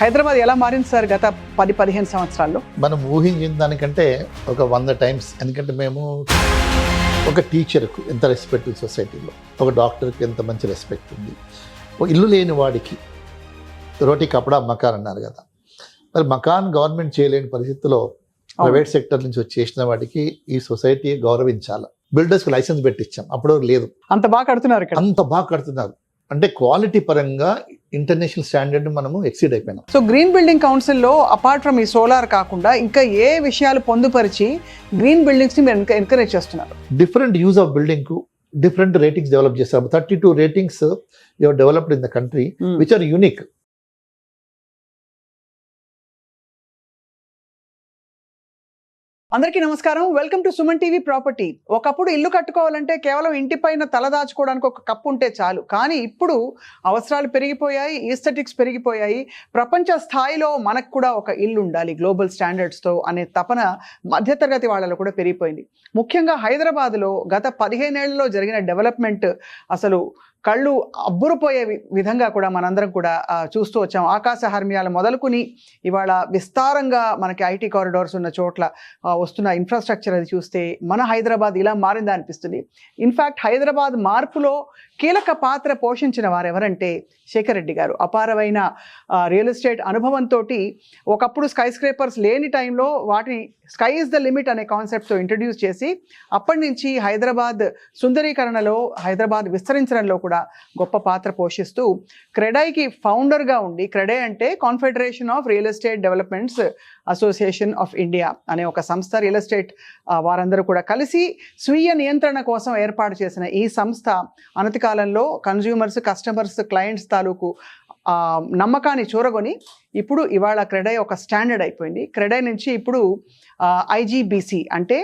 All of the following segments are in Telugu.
హైదరాబాద్ ఎలా మారింది సార్ గత 10-15 సంవత్సరాల్లో? మనం ఊహించిన దానికంటే ఒక 100 టైమ్స్. ఎందుకంటే మేము ఒక టీచర్కు ఎంత రెస్పెక్ట్ ఉంది సొసైటీలో, ఒక డాక్టర్కి ఎంత మంచి రెస్పెక్ట్ ఉంది, ఒక ఇల్లు లేని వాడికి రోటీ కపడా మకాన్ అన్నారు కదా. మరి మకాన్ గవర్నమెంట్ చేయలేని పరిస్థితుల్లో ప్రైవేట్ సెక్టర్ నుంచి వచ్చేసిన వాడికి ఈ సొసైటీ గౌరవించాలి. బిల్డర్స్కి లైసెన్స్ పెట్టించాం, అప్పుడు లేదు. అంత బాగా కడుతున్నారు ఇక్కడ. అంత బాగా కడుతున్నారు అంటే క్వాలిటీ పరంగా ఇంటర్నేషనల్ స్టాండర్డ్ మనము ఎక్సీడ్ అయిపోయినాం. సో గ్రీన్ బిల్డింగ్ కౌన్సిల్లో అపార్ట్ ఫ్రమ్ ఈ సోలార్ కాకుండా ఇంకా ఏ విషయాలు పొందుపరిచి గ్రీన్ బిల్డింగ్స్ ని మీరు ఎంకరేజ్ చేస్తున్నారు? డిఫరెంట్ యూజ్ ఆఫ్ బిల్డింగ్ కు డిఫరెంట్ రేటింగ్స్ డెవలప్ చేస్తారు. 32 ratings your developed in the country which are unique. అందరికీ నమస్కారం, welcome to Suman TV property. ఒకప్పుడు ఇల్లు కట్టుకోవాలంటే కేవలం ఇంటిపైన తల దాచుకోవడానికి ఒక కప్పు ఉంటే చాలు. కానీ ఇప్పుడు అవసరాలు పెరిగిపోయాయి, ఈస్థెటిక్స్ పెరిగిపోయాయి. ప్రపంచ స్థాయిలో మనకు కూడా ఒక ఇల్లు ఉండాలి గ్లోబల్ స్టాండర్డ్స్తో అనే తపన మధ్యతరగతి వాళ్ళలో కూడా పెరిగిపోయింది. ముఖ్యంగా హైదరాబాద్లో గత 15 ఏళ్లలో జరిగిన డెవలప్మెంట్ అసలు కళ్ళు అబ్బురుపోయే విధంగా కూడా మనందరం కూడా చూస్తూ వచ్చాం. ఆకాశ హర్మ్యాలు మొదలుకుని ఇవాళ విస్తారంగా మనకి ఐటీ కారిడార్స్ ఉన్న చోట్ల వస్తున్న ఇన్ఫ్రాస్ట్రక్చర్ అది చూస్తే మన హైదరాబాద్ ఇలా మారిందా అనిపిస్తుంది. ఇన్ఫ్యాక్ట్ హైదరాబాద్ మార్పులో కీలక పాత్ర పోషించిన వారు ఎవరంటే శేఖర్ రెడ్డి గారు. అపారమైన రియల్ ఎస్టేట్ అనుభవంతో ఒకప్పుడు స్కై స్క్రేపర్స్ లేని టైంలో వాటిని స్కై ఇస్ ద లిమిట్ అనే కాన్సెప్ట్తో ఇంట్రడ్యూస్ చేసి అప్పటి నుంచి హైదరాబాద్ సుందరీకరణలో, హైదరాబాద్ విస్తరించడంలో కూడా గొప్ప పాత్ర పోషిస్తూ క్రెడైకి ఫౌండర్గా ఉండి, క్రెడై అంటే confederation of real estate developments association of India అనే ఒక సంస్థ, రియల్ ఎస్టేట్ వారందరూ కూడా కలిసి స్వీయ నియంత్రణ కోసం ఏర్పాటు చేసిన ఈ సంస్థ అనతి కాలంలో కన్జ్యూమర్స్, కస్టమర్స్, క్లయింట్స్ తాలూకు నమ్మకాన్ని చూరగొని ఇప్పుడు ఇవాళ క్రెడై ఒక స్టాండర్డ్ అయిపోయింది. క్రెడై నుంచి ఇప్పుడు IGBC అంటే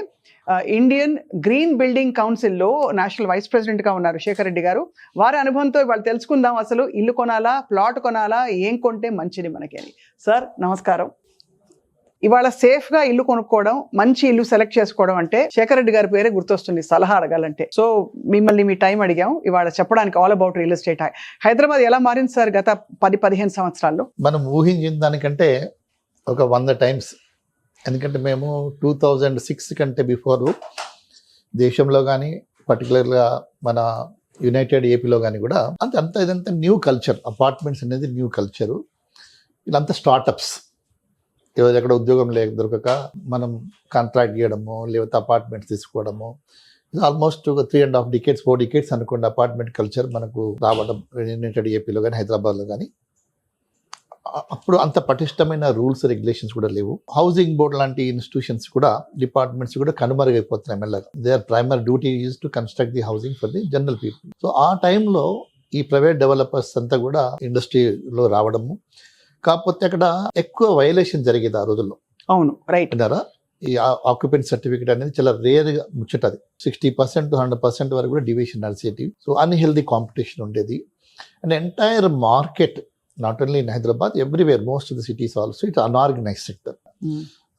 ఇండియన్ గ్రీన్ బిల్డింగ్ కౌన్సిల్లో నేషనల్ వైస్ ప్రెసిడెంట్గా ఉన్నారు శేఖర్ రెడ్డి గారు. వారి అనుభవంతో ఇవాళ తెలుసుకుందాం అసలు ఇల్లు కొనాలా, ప్లాట్ కొనాలా, ఏం కొంటే మంచిది మనకి అని. సార్ నమస్కారం. ఇవాళ సేఫ్గా ఇల్లు కొనుక్కోవడం, మంచి ఇల్లు సెలెక్ట్ చేసుకోవడం అంటే శేఖర్ రెడ్డి గారి పేరే గుర్తొస్తుంది సలహా అడగాలంటే. సో మిమ్మల్ని మీ టైం అడిగాం ఇవాళ చెప్పడానికి all about real estate. Hyderabad ఎలా మారింది సార్ గత 10-15 సంవత్సరాల్లో? మనం ఊహించిన దానికంటే ఒక 100 టైమ్స్. ఎందుకంటే మేము 2006 కంటే బిఫోర్ దేశంలో కానీ పర్టికులర్గా మన యునైటెడ్ ఏపీలో కానీ కూడా ఇదంతా న్యూ కల్చర్. అపార్ట్మెంట్స్ అనేది న్యూ కల్చరు. ఇదంతా స్టార్టప్స్. ఈరోజు ఎక్కడ ఉద్యోగం దొరకక మనం కాంట్రాక్ట్ చేయడము, లేకపోతే అపార్ట్మెంట్స్ తీసుకోవడము. ఆల్మోస్ట్ ఒక 3.5 decades 4 decades అనుకోండి అపార్ట్మెంట్ కల్చర్ మనకు రావడం యునైటెడ్ ఏపీలో కానీ హైదరాబాద్లో కానీ. అప్పుడు అంత పటిష్టమైన రూల్స్ రెగ్యులేషన్స్ కూడా లేవు. హౌసింగ్ బోర్డ్ లాంటి ఇన్స్టిట్యూషన్స్ కూడా, డిపార్ట్మెంట్స్ కూడా కనుమరుగైపోతున్నాయి మెల్లగా. Their primary duty is to construct the housing for the general people. So ఆ టైంలో ఈ ప్రైవేట్ డెవలపర్స్ అంతా కూడా ఇండస్ట్రీలో రావడము. కాకపోతే అక్కడ ఎక్కువ వైలేషన్ జరిగేది ఆ రోజుల్లో. అవును, రైట్ అంటారా? ఈ ఆక్యుపెన్సీ సర్టిఫికేట్ అనేది చాలా రేర్గా ముచ్చటది. 60% to 100% వరకు కూడా డివిషన్ నడిచేటి. సో అన్హెల్దీ కాంపిటీషన్ ఉండేది. And entire market not only in Hyderabad, everywhere, most of the cities also it's unorganised sector.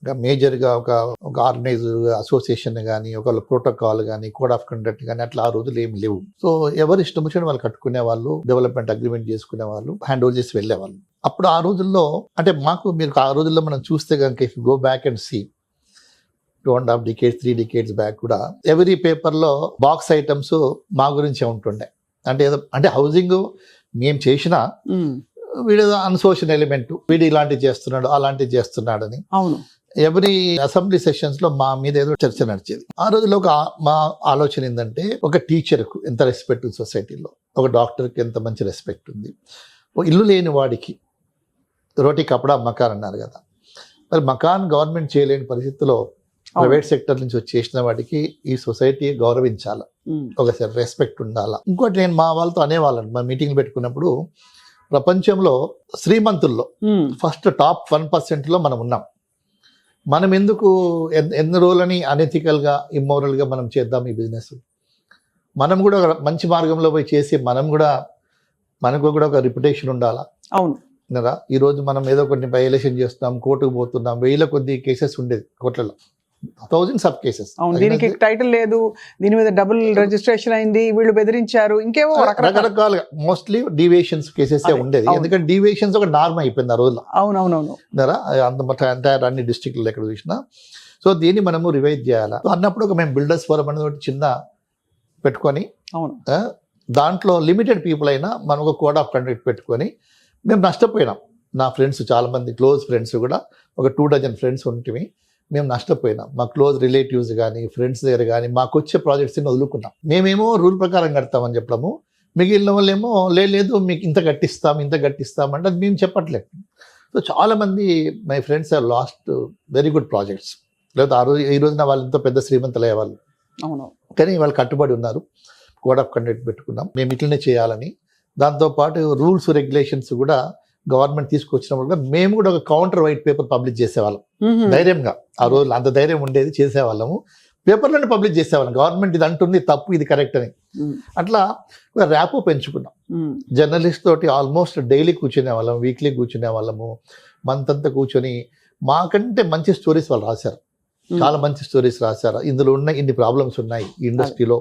ఇంకా మేజర్గా ఒక ఆర్గనైజ్డ్ అసోసియేషన్ కానీ, ఒక ప్రోటోకాల్ కానీ, కోడ్ ఆఫ్ కండక్ట్ కానీ అట్లా ఆ రోజులు ఏమి లేవు. సో ఎవరు ఇష్టం వచ్చిన వాళ్ళు కట్టుకునే వాళ్ళు, డెవలప్మెంట్ అగ్రిమెంట్ చేసుకునే వాళ్ళు, హ్యాండ్ ఓవర్ చేసి వెళ్ళేవాళ్ళు. అప్పుడు ఆ రోజుల్లో అంటే మీరు ఆ రోజుల్లో మనం చూస్తే కనుక if go back and see 2.5 decades 3 decades back కూడా ఎవరీ పేపర్లో బాక్స్ ఐటమ్స్ మా గురించే ఉంటుండే. అంటే హౌసింగ్ మేము చేసినా వీడు అన్సోషల్ ఎలిమెంట్, వీడు ఇలాంటివి చేస్తున్నాడు, అలాంటివి చేస్తున్నాడని. అవును, ఎవ్రీ అసెంబ్లీ సెషన్స్ లో మా మీద ఏదో చర్చ నడిచేది. ఆ రోజుల్లో మా ఆలోచన ఏంటంటే ఒక టీచర్కు ఎంత రెస్పెక్ట్ ఉంది సొసైటీలో, ఒక డాక్టర్కి ఎంత మంచి రెస్పెక్ట్ ఉంది, ఒక ఇల్లు లేని వాడికి రోటీ కపడా మకాన్ అన్నారు కదా. మరి మకాన్ గవర్నమెంట్ చేయలేని పరిస్థితుల్లో ప్రైవేట్ సెక్టర్ నుంచి వచ్చేసిన వాడికి ఈ సొసైటీ గౌరవించాలి, ఒకసారి రెస్పెక్ట్ ఉండాలా. ఇంకోటి నేను మా వాళ్ళతో అనేవాళ్ళని, మా మీటింగ్లు పెట్టుకున్నప్పుడు, ప్రపంచంలో శ్రీమంతుల్లో ఫస్ట్ టాప్ 1% మనం ఉన్నాం. మనం ఎందుకు ఎన్ని రోజులని అనెథికల్గా, ఇమ్మోరల్గా మనం చేద్దాం ఈ బిజినెస్? మనం కూడా మంచి మార్గంలో పోయి చేసి మనకు కూడా ఒక రిప్యుటేషన్ ఉండాలా. అవును కదా. ఈరోజు మనం ఏదో కొన్ని వైలేషన్ చేస్తున్నాం, కోర్టుకు పోతున్నాం, 1000 కొద్ది కేసెస్ ఉండేది కోర్టులలో. Thousands of cases. అవును, దీనికి టైటిల్ లేదు, దీని మీద డబుల్ రిజిస్ట్రేషన్ అయింది, వీళ్ళు బెదిరించారు, ఇంకేవో రకరకాలుగా మోస్ట్లీ డీవియేషన్స్ కేసెస్ ఉండేది. ఎందుకంటే డీవియేషన్స్ ఒక నార్మ్ అయిపోయింది ఆ రోజుల్లో. అవునవునవును, అంత ఎంటైర్ అన్ని డిస్ట్రిక్ట్లో ఎక్కడ చూసినా. సో దీన్ని మనము రివైజ్ చేయాలా. అన్నప్పుడు ఒక మేము బిల్డర్స్ ఫోరం అనేది ఒకటి చిన్న పెట్టుకొని, అవును, దాంట్లో లిమిటెడ్ పీపుల్ అయినా మనం ఒక కోడ్ ఆఫ్ కండక్ట్ పెట్టుకొని మేము నష్టపోయినాం. నా ఫ్రెండ్స్ చాలామంది క్లోజ్ ఫ్రెండ్స్ కూడా ఒక 2 డజన్ ఫ్రెండ్స్ ఉంటే మేము నష్టపోయినాం. మా క్లోజ్ రిలేటివ్స్ కానీ ఫ్రెండ్స్ దగ్గర కానీ మాకు వచ్చే ప్రాజెక్ట్స్ని వదులుకున్నాం. మేమేమో రూల్ ప్రకారం కడతామని చెప్పడము, మిగిలిన వాళ్ళేమో లేదు మీకు ఇంత కట్టిస్తాం అంటే అది మేము చెప్పట్లేదు. సో చాలామంది my friends are lost very good projects. లేదా ఈ రోజున వాళ్ళు ఎంతో పెద్ద శ్రీమంతులు అయ్యేవాళ్ళు. అవును, కానీ వాళ్ళు కట్టుబడి ఉన్నారు. కోడ్ ఆఫ్ కండక్ట్ పెట్టుకున్నాం, మేము ఇట్లనే చేయాలని. దాంతోపాటు రూల్స్ రెగ్యులేషన్స్ కూడా గవర్నమెంట్ తీసుకొచ్చినప్పుడు కూడా మేము కూడా ఒక కౌంటర్ వైట్ పేపర్ పబ్లిష్ చేసేవాళ్ళం ధైర్యంగా. ఆ రోజులు అంత ధైర్యం ఉండేది, చేసేవాళ్ళము. పేపర్లోనే పబ్లిష్ చేసేవాళ్ళం, గవర్నమెంట్ ఇది అంటుంది తప్పు, ఇది కరెక్ట్ అని. అట్లా ఒక ర్యాపో పెంచుకున్నాం. జర్నలిస్ట్ తోటి ఆల్మోస్ట్ డైలీ కూర్చునే వాళ్ళం, వీక్లీ కూర్చునే వాళ్ళము, మంత్ అంతా కూర్చొని మాకంటే మంచి స్టోరీస్ వాళ్ళు రాశారు. చాలా మంచి స్టోరీస్ రాశారు. ఇందులో ఉన్న ఇన్ని ప్రాబ్లమ్స్ ఉన్నాయి, ఈ ఇండస్ట్రీలో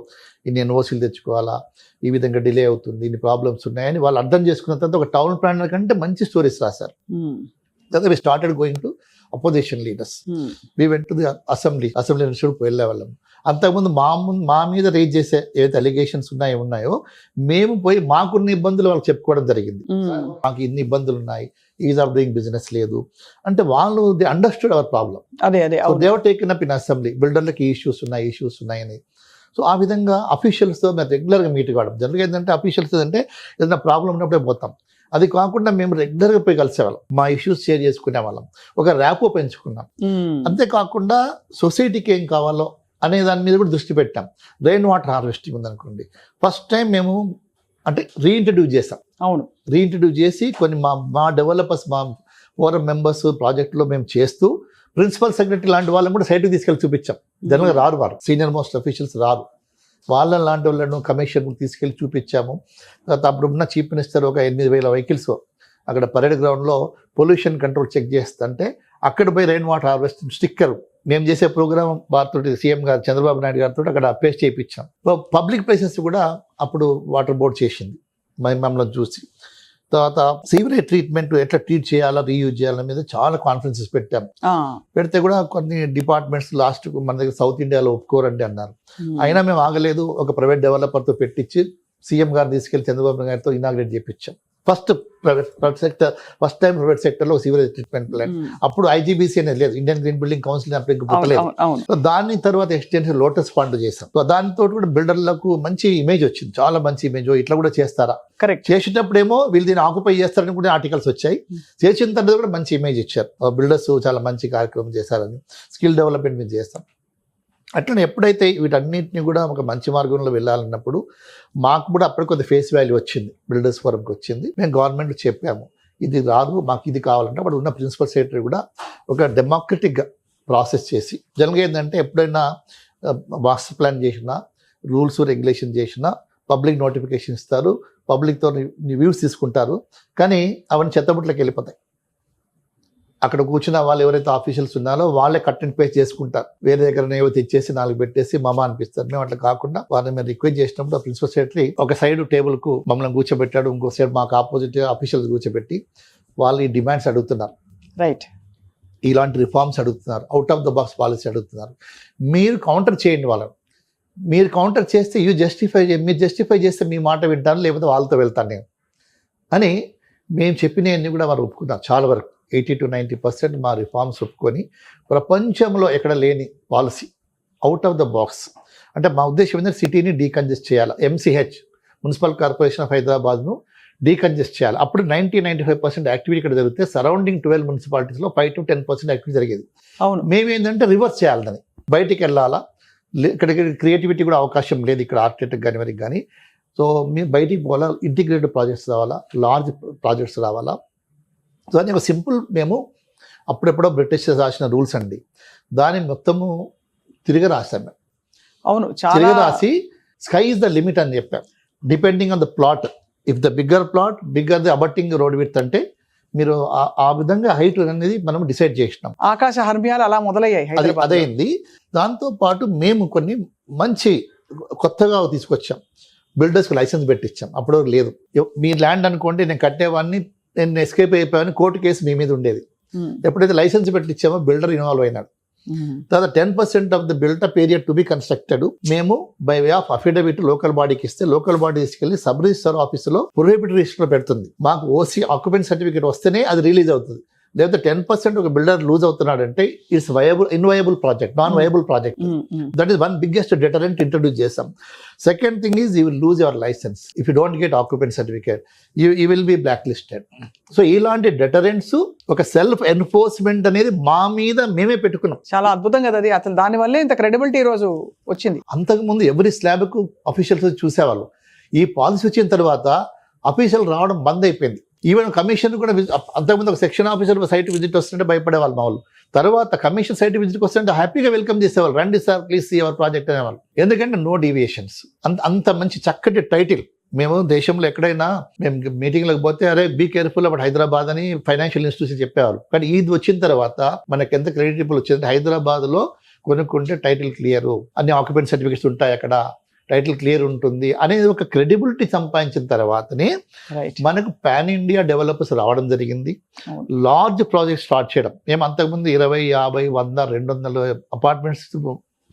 ఇన్ని ఎన్ఓసీలు తెచ్చుకోవాలా, ఈ విధంగా డిలే అవుతుంది, ఇన్ని ప్రాబ్లమ్స్ ఉన్నాయని వాళ్ళు అర్థం చేసుకున్న తర్వాత ఒక టౌన్ ప్లానర్ కంటే మంచి స్టోరీస్ రాశారు. తర్వాత we started going to opposition leaders. We went to the assembly ఇన్స్టిట్యూట్కి వెళ్ళే వాళ్ళం. అంతకుముందు మా మీద రేజ్ చేసే ఏదైతే అలిగేషన్స్ ఉన్నాయో మేము పోయి మాకున్న ఇబ్బందులు వాళ్ళకి చెప్పుకోవడం జరిగింది. మాకు ఇన్ని ఇబ్బందులు ఉన్నాయి, ఈజ్ ఆఫ్ డూయింగ్ బిజినెస్ లేదు అంటే వాళ్ళు they understood our problem. They were taken up in assembly, బిల్డర్లకి ఇష్యూస్ ఉన్నాయని. సో ఆ విధంగా అఫీషియల్స్తో మేము రెగ్యులర్గా మీట్ కావడం. జనరల్గా ఏంటంటే అఫీషియల్స్ అంటే ఏదైనా ప్రాబ్లం ఉన్నప్పుడే పోతాం, అది కాకుండా మేము రెగ్యులర్గా పోయి కలిసేవాళ్ళం, మా ఇష్యూస్ షేర్ చేసుకునే వాళ్ళం, ఒక ర్యాపో పెంచుకున్నాం. అంతేకాకుండా సొసైటీకి ఏం కావాలో అనే దాని మీద కూడా దృష్టి పెట్టాం. రెయిన్ వాటర్ హార్వెస్టింగ్ ఉందనుకోండి, ఫస్ట్ టైం మేము అంటే రీఇంట్రడ్యూస్ చేసాం. అవును, రీఇంట్రడ్యూస్ చేసి కొన్ని మా డెవలపర్స్, మా ఫోరం మెంబర్స్ ప్రాజెక్టులో మేము చేస్తూ ప్రిన్సిపల్ సెక్రటరీ లాంటి వాళ్ళని కూడా సైట్కి తీసుకెళ్ళి చూపించాం. జనరల్గా రారు, వారు సీనియర్ మోస్ట్ అఫీషియల్స్ రారు, వాళ్ళ లాంటి వాళ్ళను కమిషన్ తీసుకెళ్ళి చూపించాము. తర్వాత అప్పుడు ఉన్న చీఫ్ మినిస్టర్ ఒక 8,000 వెహికల్స్ అక్కడ పరేడ్ గ్రౌండ్లో పొల్యూషన్ కంట్రోల్ చెక్ చేస్తుంటే అక్కడ పోయి రెయిన్ వాటర్ హార్వెస్టింగ్ స్టిక్కర్ మేము చేసే ప్రోగ్రామ్ వారితో సీఎం గారు చంద్రబాబు నాయుడు గారితో అక్కడ పేస్ట్ చేయించాం. పబ్లిక్ ప్లేసెస్ కూడా అప్పుడు వాటర్ బోర్డ్ చేసింది మమ్మల్ని చూసి. తర్వాత సీవరేజ్ ట్రీట్మెంట్ ఎట్లా ట్రీట్ చేయాలా, రీయూజ్ చేయాల మీద చాలా కాన్ఫరెన్సెస్ పెట్టాం. పెడితే కూడా కొన్ని డిపార్ట్మెంట్స్ లాస్ట్ మన దగ్గర సౌత్ ఇండియాలో ఒప్పుకోరండి అన్నారు. అయినా మేము ఆగలేదు, ఒక ప్రైవేట్ డెవలపర్తో పెట్టించి సీఎం గారు తీసుకెళ్లి చంద్రబాబు గారితో ఇనాగ్రేట్ చేయించాం. ఫస్ట్ టైం ప్రైవేట్ సెక్టర్ లో సీవరేజ్ ట్రీట్మెంట్ ప్లాంట్. అప్పుడు ఐజీబీసీ అనేది లేదు, ఇండియన్ గ్రీన్ బిల్డింగ్ కౌన్సిల్ అప్పుడు పుట్టలేదు. దాని తర్వాత ఎక్స్టెన్షన్ లోటస్ ఫండ్ చేసాం. దానితో కూడా బిల్డర్లకు మంచి ఇమేజ్ వచ్చింది, చాలా మంచి ఇమేజ్. ఇట్లా కూడా చేస్తారా, చేసేటప్పుడేమో వీళ్ళు దీన్ని ఆక్యుపై చేస్తారని కూడా ఆర్టికల్స్ వచ్చాయి. చేసిన తర్వాత కూడా మంచి ఇమేజ్ ఇచ్చారు, బిల్డర్స్ చాలా మంచి కార్యక్రమం చేశారని. స్కిల్ డెవలప్మెంట్ మీద చేస్తాం. అట్లనే ఎప్పుడైతే వీటన్నిటిని కూడా ఒక మంచి మార్గంలో వెళ్ళాలన్నప్పుడు మాకు కూడా అప్పటికి కొద్ది ఫేస్ వాల్యూ వచ్చింది, బిల్డర్స్ ఫోరంకి వచ్చింది. మేము గవర్నమెంట్ చెప్పాము ఇది రాదు, మాకు ఇది కావాలంటే అప్పుడు ఉన్న ప్రిన్సిపల్ సెక్రటరీ కూడా ఒక డెమోక్రటిక్గా ప్రాసెస్ చేసి, జనరల్గా ఏంటంటే ఎప్పుడైనా మాస్టర్ ప్లాన్ చేసినా, రూల్స్ రెగ్యులేషన్ చేసినా పబ్లిక్ నోటిఫికేషన్ ఇస్తారు, పబ్లిక్తో వ్యూస్ తీసుకుంటారు, కానీ అవన్నీ చెత్తబుట్లకి వెళ్ళిపోతాయి. అక్కడ కూర్చున్న వాళ్ళు ఎవరైతే ఆఫీషియల్స్ ఉన్నారో వాళ్ళే కట్ అండ్ పేస్ట్ చేసుకుంటారు, వేరే దగ్గర ఏవో తెచ్చేసి 4 పెట్టేసి మమ అనిపిస్తారు. మేము అట్లా కాకుండా వారిని మేము రిక్వెస్ట్ చేసినప్పుడు ప్రిన్సిపల్ సెక్రటరీ ఒక సైడ్ టేబుల్కు మమ్మల్ని కూర్చోబెట్టాడు, ఇంకో సైడ్ మాకు ఆపోజిట్ ఆఫీషియల్స్ కూర్చోబెట్టి వాళ్ళు ఈ డిమాండ్స్ అడుగుతున్నారు, రైట్, ఇలాంటి రిఫార్మ్స్ అడుగుతున్నారు, out of the box policy అడుగుతున్నారు, మీరు కౌంటర్ చేయండి వాళ్ళని. మీరు కౌంటర్ చేస్తే మీరు జస్టిఫై చేస్తే మీ మాట వింటాను, లేకపోతే వాళ్ళతో వెళ్తాను నేను అని మేము చెప్పినవన్నీ కూడా వారు ఒప్పుకున్నారు. చాలా వరకు 80 to 90% మా రిఫార్మ్స్ ఒప్పుకొని ప్రపంచంలో ఎక్కడ లేని policy, out of the box. అంటే మా ఉద్దేశం ఏంటంటే సిటీని డీకంజెస్ట్ చేయాలి, MCH మున్సిపల్ కార్పొరేషన్ ఆఫ్ హైదరాబాద్ను డీకంజెస్ట్ చేయాలి. అప్పుడు 90-95% యాక్టివిటీ ఇక్కడ జరిగితే సరౌండింగ్ 12 మున్సిపాలిటీస్లో 5 to 10% యాక్టివిటీ జరిగేది. అవును, మేమేంటంటే రివర్స్ చేయాలి, దాన్ని బయటికి వెళ్ళాలా, ఇక్కడ క్రియేటివిటీ కూడా అవకాశం లేదు ఇక్కడ ఆర్కిటెక్ట్ కానీ వరకు కానీ. సో మేము బయటికి పోవాలా, ఇంటిగ్రేటెడ్ ప్రాజెక్ట్స్ రావాలా, లార్జ్ ప్రాజెక్ట్స్ రావాలా. సో అది ఒక సింపుల్, మేము అప్పుడెప్పుడో బ్రిటిష్ రాసిన రూల్స్ అండి, దాన్ని మొత్తము తిరిగి రాసాం మేము. అవును, తిరిగి రాసి స్కై ఇస్ ద లిమిట్ అని చెప్పాం. Depending on the plot, if the bigger the abutting road width అంటే మీరు ఆ విధంగా హైట్ అనేది మనం డిసైడ్ చేసినాం. ఆకాశ హర్మ్యాలు అలా మొదలయ్యాయి అది హైదరాబాద్. అదైంది. దాంతో పాటు మేము కొన్ని మంచి కొత్తగా తీసుకొచ్చాం. బిల్డర్స్కి లైసెన్స్ పెట్టించాం. అప్పుడు లేదు, మీ ల్యాండ్ అనుకోండి, నేను కట్టేవాడిని, నేను ఎస్కేప్ అయిపోయాను, కోర్టు కేసు మీ మీద ఉండేది. ఎప్పుడైతే లైసెన్స్ పెట్టించామో బిల్డర్ ఇన్వాల్వ్ అయినాడు. తర్వాత 10% of the built up area to be constructed మేము by way of affidavit local బాడీకి ఇస్తే, లోకల్ బాడీ తీసుకెళ్లి సబ్ రిజిస్టర్ ఆఫీసులో ప్రొహిబిటెడ్ రిజిస్టర్ పెడుతుంది. మాకు ఓసీ ఆక్యుపెంట్ సర్టిఫికేట్ వస్తేనే అది రిలీజ్ అవుతుంది. లేకపోతే 10% ఒక బిల్డర్ లూజ్ అవుతున్నాడంటే it's inviable project, non viable project. That is one biggest deterrent introduce చేసాం. Second thing is you will lose your licence if you don't get occupant certificate, you will be blacklisted. So ఇలాంటి డెటరెంట్స్, ఒక సెల్ఫ్ ఎన్ఫోర్స్మెంట్ అనేది మా మీద మేమే పెట్టుకున్నాం. చాలా అద్భుతం కదా అది. అసలు దానివల్లే ఇంత క్రెడిబిలిటీ ఈ రోజు వచ్చింది. అంతకుముందు ఎవరి స్లాబ్కు అఫీషియల్స్ చూసేవాళ్ళు. ఈ పాలసీ వచ్చిన తర్వాత అఫీషియల్ రావడం బంద్ అయిపోయింది. ఈవెన్ కమిషన్ కూడా అంతకుముందు ఒక సెక్షన్ ఆఫీసర్ సైట్ విజిట్ వస్తుంటే భయపడేవాళ్ళు మా వాళ్ళు. తర్వాత కమిషన్ సైట్ విజిట్కి వస్తుంటే హ్యాపీగా వెల్కమ్ చేసేవాళ్ళు. రండి sir, please see our project అనేవాళ్ళు. ఎందుకంటే నో డీవియేషన్స్. అంత మంచి చక్కటి టైటిల్. మేము దేశంలో ఎక్కడైనా మేము మీటింగ్లకు పోతే అరే బీ కేర్ఫుల్ అప్పుడు హైదరాబాద్ అని ఫైనాన్షియల్ ఇన్స్టిట్యూషన్ చెప్పేవారు. కానీ ఇది వచ్చిన తర్వాత మనకి ఎంత క్రెడిటబుల్ వచ్చిందంటే, హైదరాబాద్లో కొనుక్కుంటే టైటిల్ క్లియర్, అన్ని ఆక్యుపెంట్ సర్టిఫికేట్స్ ఉంటాయి, అక్కడ టైటిల్ క్లియర్ ఉంటుంది అనేది ఒక క్రెడిబిలిటీ సంపాదించిన తర్వాతనే మనకు పాన్ ఇండియా డెవలపర్స్ రావడం జరిగింది. లార్జ్ ప్రాజెక్ట్ స్టార్ట్ చేయడం. మేము అంతకుముందు 20, 50, 100, 200 అపార్ట్మెంట్స్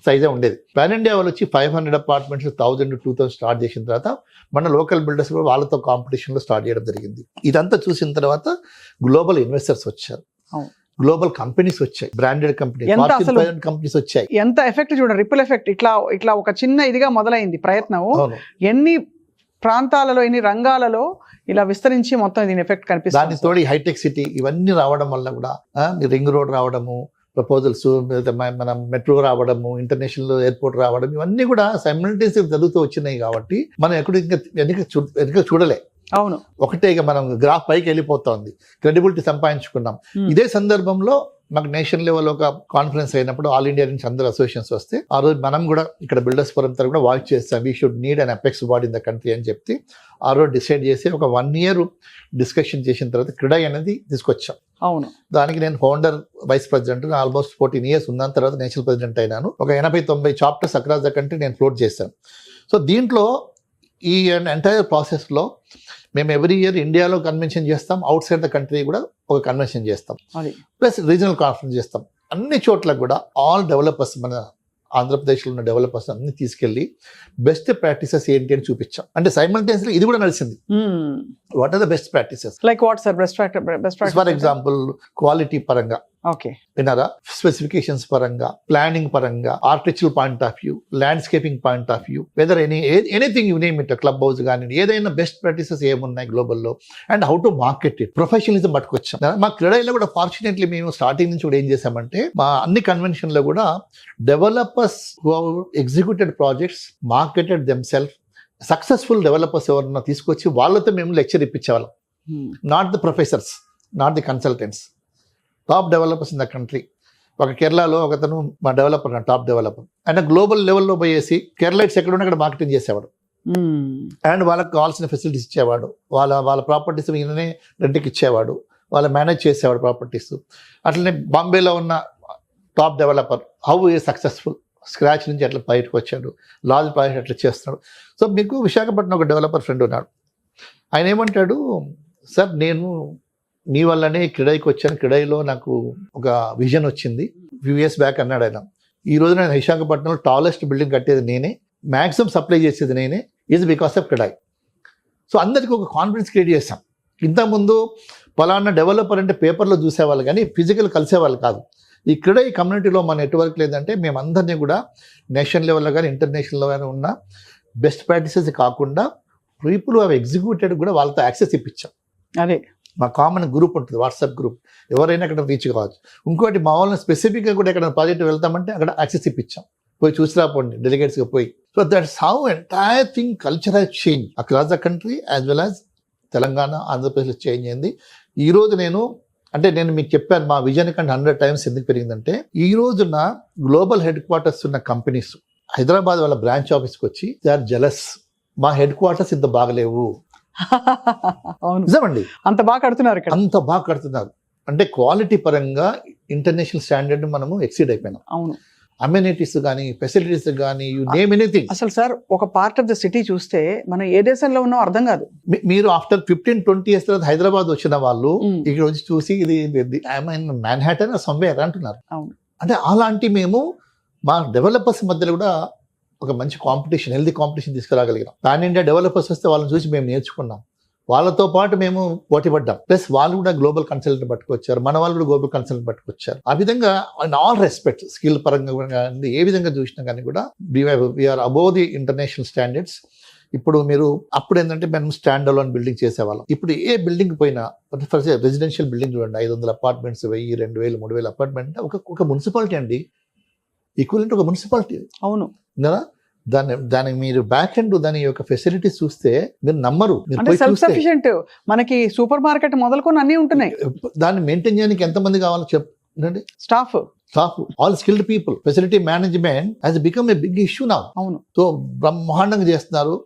సైజే ఉండేది. పాన్ ఇండియా వాళ్ళు వచ్చి 500 అపార్ట్మెంట్స్, 1000, 2000 స్టార్ట్ చేసిన తర్వాత మన లోకల్ బిల్డర్స్ కూడా వాళ్ళతో కాంపిటీషన్లో స్టార్ట్ చేయడం జరిగింది. ఇదంతా చూసిన తర్వాత గ్లోబల్ ఇన్వెస్టర్స్ వచ్చారు, గ్లోబల్ కంపెనీస్ వచ్చాయి, బ్రాండెడ్ కంపెనీస్ వచ్చాయి. ఎంత ఎఫెక్ట్ చూడండి, రిపుల్ ఎఫెక్ట్. ఇట్లా ఒక చిన్న ఇదిగా మొదలైంది ప్రయత్నం. ఎన్ని ప్రాంతాలలో, ఎన్ని రంగాలలో ఇలా విస్తరించి మొత్తం దీని ఎఫెక్ట్ కనిపిస్తుంది. దాని తోడి హైటెక్ సిటీ ఇవన్నీ రావడం వల్ల కూడా రింగ్ రోడ్ రావడము, ప్రపోజల్స్, మన మెట్రో రావడము, ఇంటర్నేషనల్ ఎయిర్పోర్ట్ రావడం, ఇవన్నీ కూడా సైమల్టేనియస్గా జరుగుతూ వచ్చినాయి. కాబట్టి మనం ఎక్కడ వెనక చూడలే. అవును, ఒకటే ఇక మనం గ్రాఫ్ పైకి వెళ్ళిపోతుంది, క్రెడిబిలిటీ సంపాదించుకున్నాం. ఇదే సందర్భంలో మాకు నేషనల్ లెవెల్ ఒక కాన్ఫరెన్స్ అయినప్పుడు ఆల్ ఇండియా నుంచి అందరు అసోసియేషన్స్ వస్తే, ఆ రోజు మనం కూడా ఇక్కడ బిల్డర్స్ ఫోరం తరఫున కూడా వాచ్ చేస్తాం, we should need an apex body in the country అని చెప్పి ఆ రోజు డిసైడ్ చేసి ఒక 1 year డిస్కషన్ చేసిన తర్వాత క్రెడై అనేది తీసుకొచ్చాం. అవును, దానికి నేను founder, vice president, almost 14 years ఉన్న తర్వాత నేషనల్ ప్రెసిడెంట్ అయినాను. ఒక 80-90 చాప్టర్స్ అక్రాస్ ద కంట్రీ నేను ఫ్లోట్ చేశాను. సో దీంట్లో ఈ ఎంటైర్ ప్రాసెస్లో మేము ఎవ్రీ ఇయర్ ఇండియాలో కన్వెన్షన్ చేస్తాం, అవుట్ సైడ్ ద కంట్రీ కూడా ఒక కన్వెన్షన్ చేస్తాం, ప్లస్ రీజనల్ కాన్ఫరెన్స్ చేస్తాం. అన్ని చోట్ల కూడా ఆల్ డెవలపర్స్, మన ఆంధ్రప్రదేశ్లో ఉన్న డెవలపర్స్ అన్ని తీసుకెళ్ళి బెస్ట్ ప్రాక్టీసెస్ ఏంటి అని చూపించాం. అంటే సైమల్టేనియస్లీ ఇది కూడా నడిచింది. What are the best practices? Like what sir best practice? For example quality పరంగా, ఓకే, విన్నారా, స్పెసిఫికేషన్స్ పరంగా, ప్లానింగ్ పరంగా, architectural point of view, landscaping point of view, whether anything you name it, club house కానీ ఏదైనా బెస్ట్ ప్రాక్టీసెస్ ఏమున్నాయి గ్లోబల్లో, and how to market it, professionalism పట్టుకొచ్చాం. మా క్రీడలో కూడా ఫార్చునేట్లీ మేము స్టార్టింగ్ నుంచి కూడా ఏం చేసామంటే, మా అన్ని కన్వెన్షన్లో కూడా developers who executed projects marketed themself, successful developers ఎవరన్నా తీసుకొచ్చి వాళ్ళతో మేము లెక్చర్ ఇప్పించేవాళ్ళం. Not the professors, not the consultants, top developers in the country. ఒక కేరళలో ఒకతను మా డెవలపర్, టాప్ డెవలపర్, ఆయన గ్లోబల్ లెవెల్లో పోయేసి కేరళైట్స్ ఎక్కడున్నా అక్కడ మార్కెటింగ్ చేసేవాడు, అండ్ వాళ్ళకి కావాల్సిన ఫెసిలిటీస్ ఇచ్చేవాడు, వాళ్ళ ప్రాపర్టీస్ ఈయననే రెంట్కి ఇచ్చేవాడు, వాళ్ళు మేనేజ్ చేసేవాడు ప్రాపర్టీస్. అట్లనే బాంబేలో ఉన్న టాప్ డెవలపర్ హౌ ఈ సక్సెస్ఫుల్, స్క్రాచ్ నుంచి ఎట్లా బయటకు వచ్చాడు, లార్జ్ ప్రాజెక్ట్ ఎట్లా చేస్తున్నాడు. సో మీకు విశాఖపట్నం ఒక డెవలపర్ ఫ్రెండ్ ఉన్నాడు, ఆయన ఏమంటాడు, సార్ నేను మీ వల్లనే క్రీడైకి వచ్చాను, క్రీడైలో నాకు ఒక విజన్ వచ్చింది ఫ్యూ ఇయర్స్ బ్యాక్ అన్నాడు ఆయన. ఈ రోజు నేను విశాఖపట్నంలో టాలెస్ట్ బిల్డింగ్ కట్టేది నేనే, మ్యాక్సిమం సప్లై చేసేది నేనే, ఈజ్ బికాస్ ఆఫ్ క్రీడై. సో అందరికీ ఒక కాన్ఫిడెన్స్ క్రియేట్ చేశాం. ఇంతకుముందు పలానా డెవలపర్ అంటే పేపర్లో చూసేవాళ్ళు కానీ ఫిజికల్ కలిసేవాళ్ళు కాదు. ఈ క్రీడై కమ్యూనిటీలో మన నెట్వర్క్ లేదంటే మేమందరినీ కూడా నేషనల్ లెవెల్లో కానీ ఇంటర్నేషనల్లో కానీ ఉన్న బెస్ట్ ప్రాక్టీసెస్ కాకుండా పీపుల్ హ్యావ్ ఎగ్జిక్యూటెడ్ కూడా వాళ్ళతో యాక్సెస్ ఇప్పించాం. అదే మా కామన్ గ్రూప్ ఉంటుంది, వాట్సాప్ గ్రూప్, ఎవరైనా అక్కడ రీచ్ కావచ్చు. ఇంకోటి మా వాళ్ళని స్పెసిఫిక్గా కూడా ఎక్కడ ప్రాజెక్ట్ వెళ్తామంటే అక్కడ యాక్సెస్ ఇప్పించాం, పోయి చూసి రాపోండి డెలిగేట్స్గా పోయి. So that's how entire thing culture has change across the country as well as Telangana, ఆంధ్రప్రదేశ్లో చేంజ్ అయింది. ఈరోజు నేను మీకు చెప్పాను మా విజన్ కంటే 100 times ఎందుకు పెరిగిందంటే, ఈ రోజున గ్లోబల్ హెడ్ క్వార్టర్స్ ఉన్న కంపెనీస్ హైదరాబాద్ వాళ్ళ బ్రాంచ్ ఆఫీస్కి వచ్చి దే ఆర్ జెలస్, మా హెడ్ క్వార్టర్స్ ఇంత బాగలేవు, అవును, నిజమండి, అంత బాగా కడుతున్నారు ఇక్కడ. అంత బాగా కడుతున్నారు. అంటే క్వాలిటీ పరంగా ఇంటర్నేషనల్ స్టాండర్డ్ మనము ఎక్సీడ్ అయిపోయినాం. అవును, అమ్యూనిటీస్ కానీ ఫెసిలిటీస్ కానీ యూ నేమ్ ఎనీథింగ్. అసలు సార్ ఒక పార్ట్ ఆఫ్ ద సిటీ చూస్తే మనం ఏ దేశంలో ఉన్నామో అర్థం కాదు. మీరు ఆఫ్టర్ 15-20 years తర్వాత హైదరాబాద్ వచ్చిన వాళ్ళు Mm. ఇక్కడ వచ్చి చూసి ఇది మ్యాన్హాటన్ సమ్వేర్ అంటున్నారు. అవును. అంటే అలాంటి మేము మా డెవలపర్స్ మధ్యలో కూడా ఒక మంచి కాంపిటీషన్, హెల్దీ కాంపిటీషన్ తీసుకురాగలిగినాం. పాన్ ఇండియా డెవలపర్స్ వస్తే వాళ్ళని చూసి మేము నేర్చుకున్నాం, వాళ్ళతో పాటు మేము పోటీ పడ్డాం. ప్లస్ వాళ్ళు కూడా గ్లోబల్ కన్సల్టెంట్ పట్టుకొచ్చారు, మన వాళ్ళు కూడా గ్లోబల్ కన్సల్టెంట్ పట్టుకొచ్చారు. ఆ విధంగా ఇన్ ఆల్ రెస్పెక్ట్ స్కిల్ పరంగా కానీ ఏ విధంగా చూసినా కానీ కూడా we are above the international standards. ఇప్పుడు మీరు అప్పుడు ఏంటంటే మేము స్టాండ్ అలోన్ బిల్డింగ్ చేసేవాళ్ళం. ఇప్పుడు ఏ బిల్డింగ్ పోయినా రెసిడెన్షియల్ బిల్డింగ్ చూడండి, 500 అపార్ట్మెంట్స్, 1000, 2000, 3000 అపార్ట్మెంట్ ఒక మున్సిపాలిటీ అండి, ఈక్వలెంట్ ఒక మున్సిపాలిటీ. అవును, కదా, దాని మీరు బ్యాక్ ఎండ్ దాని యొక్క ఫెసిలిటీస్ చూస్తే మీరు నమ్మరు. మీరు అంటే పోయి సెల్ఫ్ చూస్తే సఫిషియెంట్, మనకి సూపర్ మార్కెట్ మొదలుకొని అన్నీ ఉంటున్నాయి. దాన్ని మెయింటైన్ చేయడానికి ఎంతమంది కావాలో చెప్పండి. Staff, all skilled people, facility management has become a big issue now. అవును, సో బ్రహ్మాండంగా చేస్తున్నారు,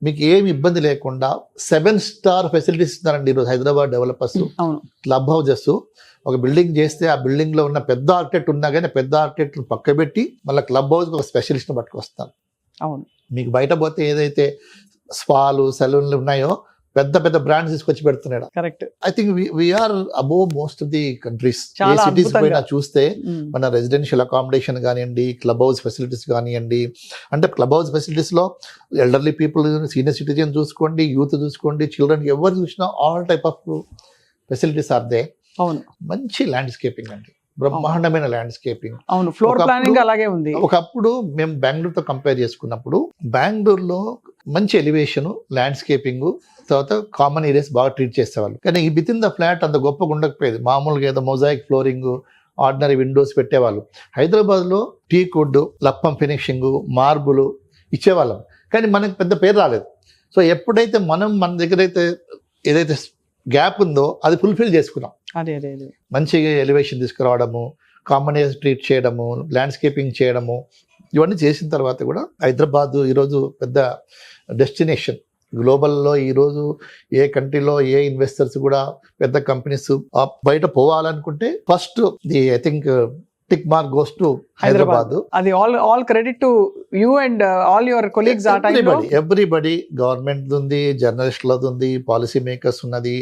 మీకు ఏమి ఇబ్బంది లేకుండా 7-star ఫెసిలిటీస్ ఇస్తున్నారండి ఈరోజు హైదరాబాద్ డెవలపర్స్. అవును, క్లబ్ హౌజెస్, ఒక బిల్డింగ్ చేస్తే ఆ బిల్డింగ్ లో ఉన్న పెద్ద ఆర్కిటెక్ట్ ఉన్నా కానీ పెద్ద ఆర్కిటెక్ట్ పక్క పెట్టి మళ్ళీ క్లబ్ హౌస్ ఒక స్పెషలిస్ట్ పట్టుకొస్తారు. అవును, మీకు బయట పోతే ఏదైతే స్పాలు, సెలూన్లు ఉన్నాయో పెద్ద పెద్ద బ్రాండ్స్ తీసుకొచ్చి పెడుతున్నాడు. Correct. I think we are above most of the countries. ఏ చాలా సిటీస్ అద్భుతంగా. పోయినా చూస్తే ఉమ్. మన రెసిడెన్షియల్ అకామిడేషన్ కానివ్వండి, క్లబ్ హౌస్ ఫెసిలిటీస్ కానివ్వండి, అంటే క్లబ్ హౌస్ ఫెసిలిటీస్ లో ఎల్డర్లీ పీపుల్, సీనియర్ సిటిజన్ చూసుకోండి, యూత్ చూసుకోండి, చిల్డ్రన్ ఎవరు చూసినా all type of facilities are there. అవును, మంచి ల్యాండ్స్కేపింగ్ అండి, బ్రహ్మాండమైన ల్యాండ్స్కేపింగ్. అవును, ఫ్లోర్ ఒకప్పుడు- ప్లానింగ్ అలాగే ఉంది. ఒకప్పుడు మేము బెంగళూరుతో కంపేర్ చేసుకున్నప్పుడు బెంగళూరులో మంచి ఎలివేషన్, ల్యాండ్స్కేపింగ్, తర్వాత కామన్ ఏరియాస్ బాగా ట్రీట్ చేసేవాళ్ళు. కానీ ఈ విత్ ఇన్ ద ఫ్లాట్ అంత గొప్పగా ఉండకపోయేది. మామూలుగా ఏదో మొజాయిక్ ఫ్లోరింగ్, ఆర్డినరీ విండోస్ పెట్టేవాళ్ళు. హైదరాబాద్లో టీక్ వుడ్, లప్పం ఫినిషింగ్, మార్బుల్ ఇచ్చేవాళ్ళం, కానీ మనకు పెద్ద పేరు రాలేదు. సో ఎప్పుడైతే మన దగ్గర అయితే ఏదైతే గ్యాప్ ఉందో అది ఫుల్ఫిల్ చేసుకున్నాం. అదే అదే అదే మంచిగా ఎలివేషన్ తీసుకురావడము, కామన్ ఏరియాస్ ట్రీట్ చేయడము, ల్యాండ్స్కేపింగ్ చేయడము, ఇవన్నీ చేసిన తర్వాత కూడా హైదరాబాద్ ఈరోజు పెద్ద డెస్టినేషన్. గ్లోబల్లో ఈరోజు ఏ కంట్రీలో ఏ ఇన్వెస్టర్స్ కూడా పెద్ద కంపెనీస్ బయట పోవాలనుకుంటే first the I think tick mark goes to Hyderabad. అది all credit to you and all your colleagues. ఆ టైంలో ఎవ్రీబడి, గవర్నమెంట్ ఉంది, జర్నలిస్టులది ఉంది, పాలసీ మేకర్స్ ఉన్నది,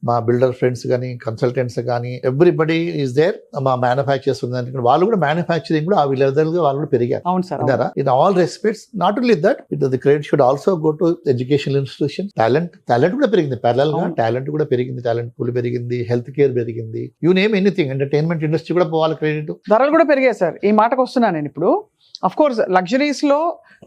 మా బిల్డర్ ఫ్రెండ్స్ కానీ, కన్సల్టెంట్స్ కానీ, ఎవ్రీబడి ఈస్ దేర్. మా మ్యానుఫ్యాక్చర్స్ ఉంది, వాళ్ళు కూడా మ్యానుఫ్యాక్చరింగ్ కూడా ఆ విలేదలుగా వాళ్ళు కూడా పెరిగారు. అవును sir, There are, in all respects, not only that, the credit should also go to educational institutions. Talent కూడా పెరిగింది, parallel గా అవును. టాలెంట్ కూడా పెరిగింది, టాలెంట్ పూల్ పెరిగింది, హెల్త్ కేర్ పెరిగింది, you name anything. Entertainment industry కూడా పోవాలి క్రెడిట్. ధరలు కూడా పెరిగాయి సార్. ఈ మాటకు వస్తున్నా నేను ఇప్పుడు. అఫ్ కోర్స్ లగ్జరీస్ లో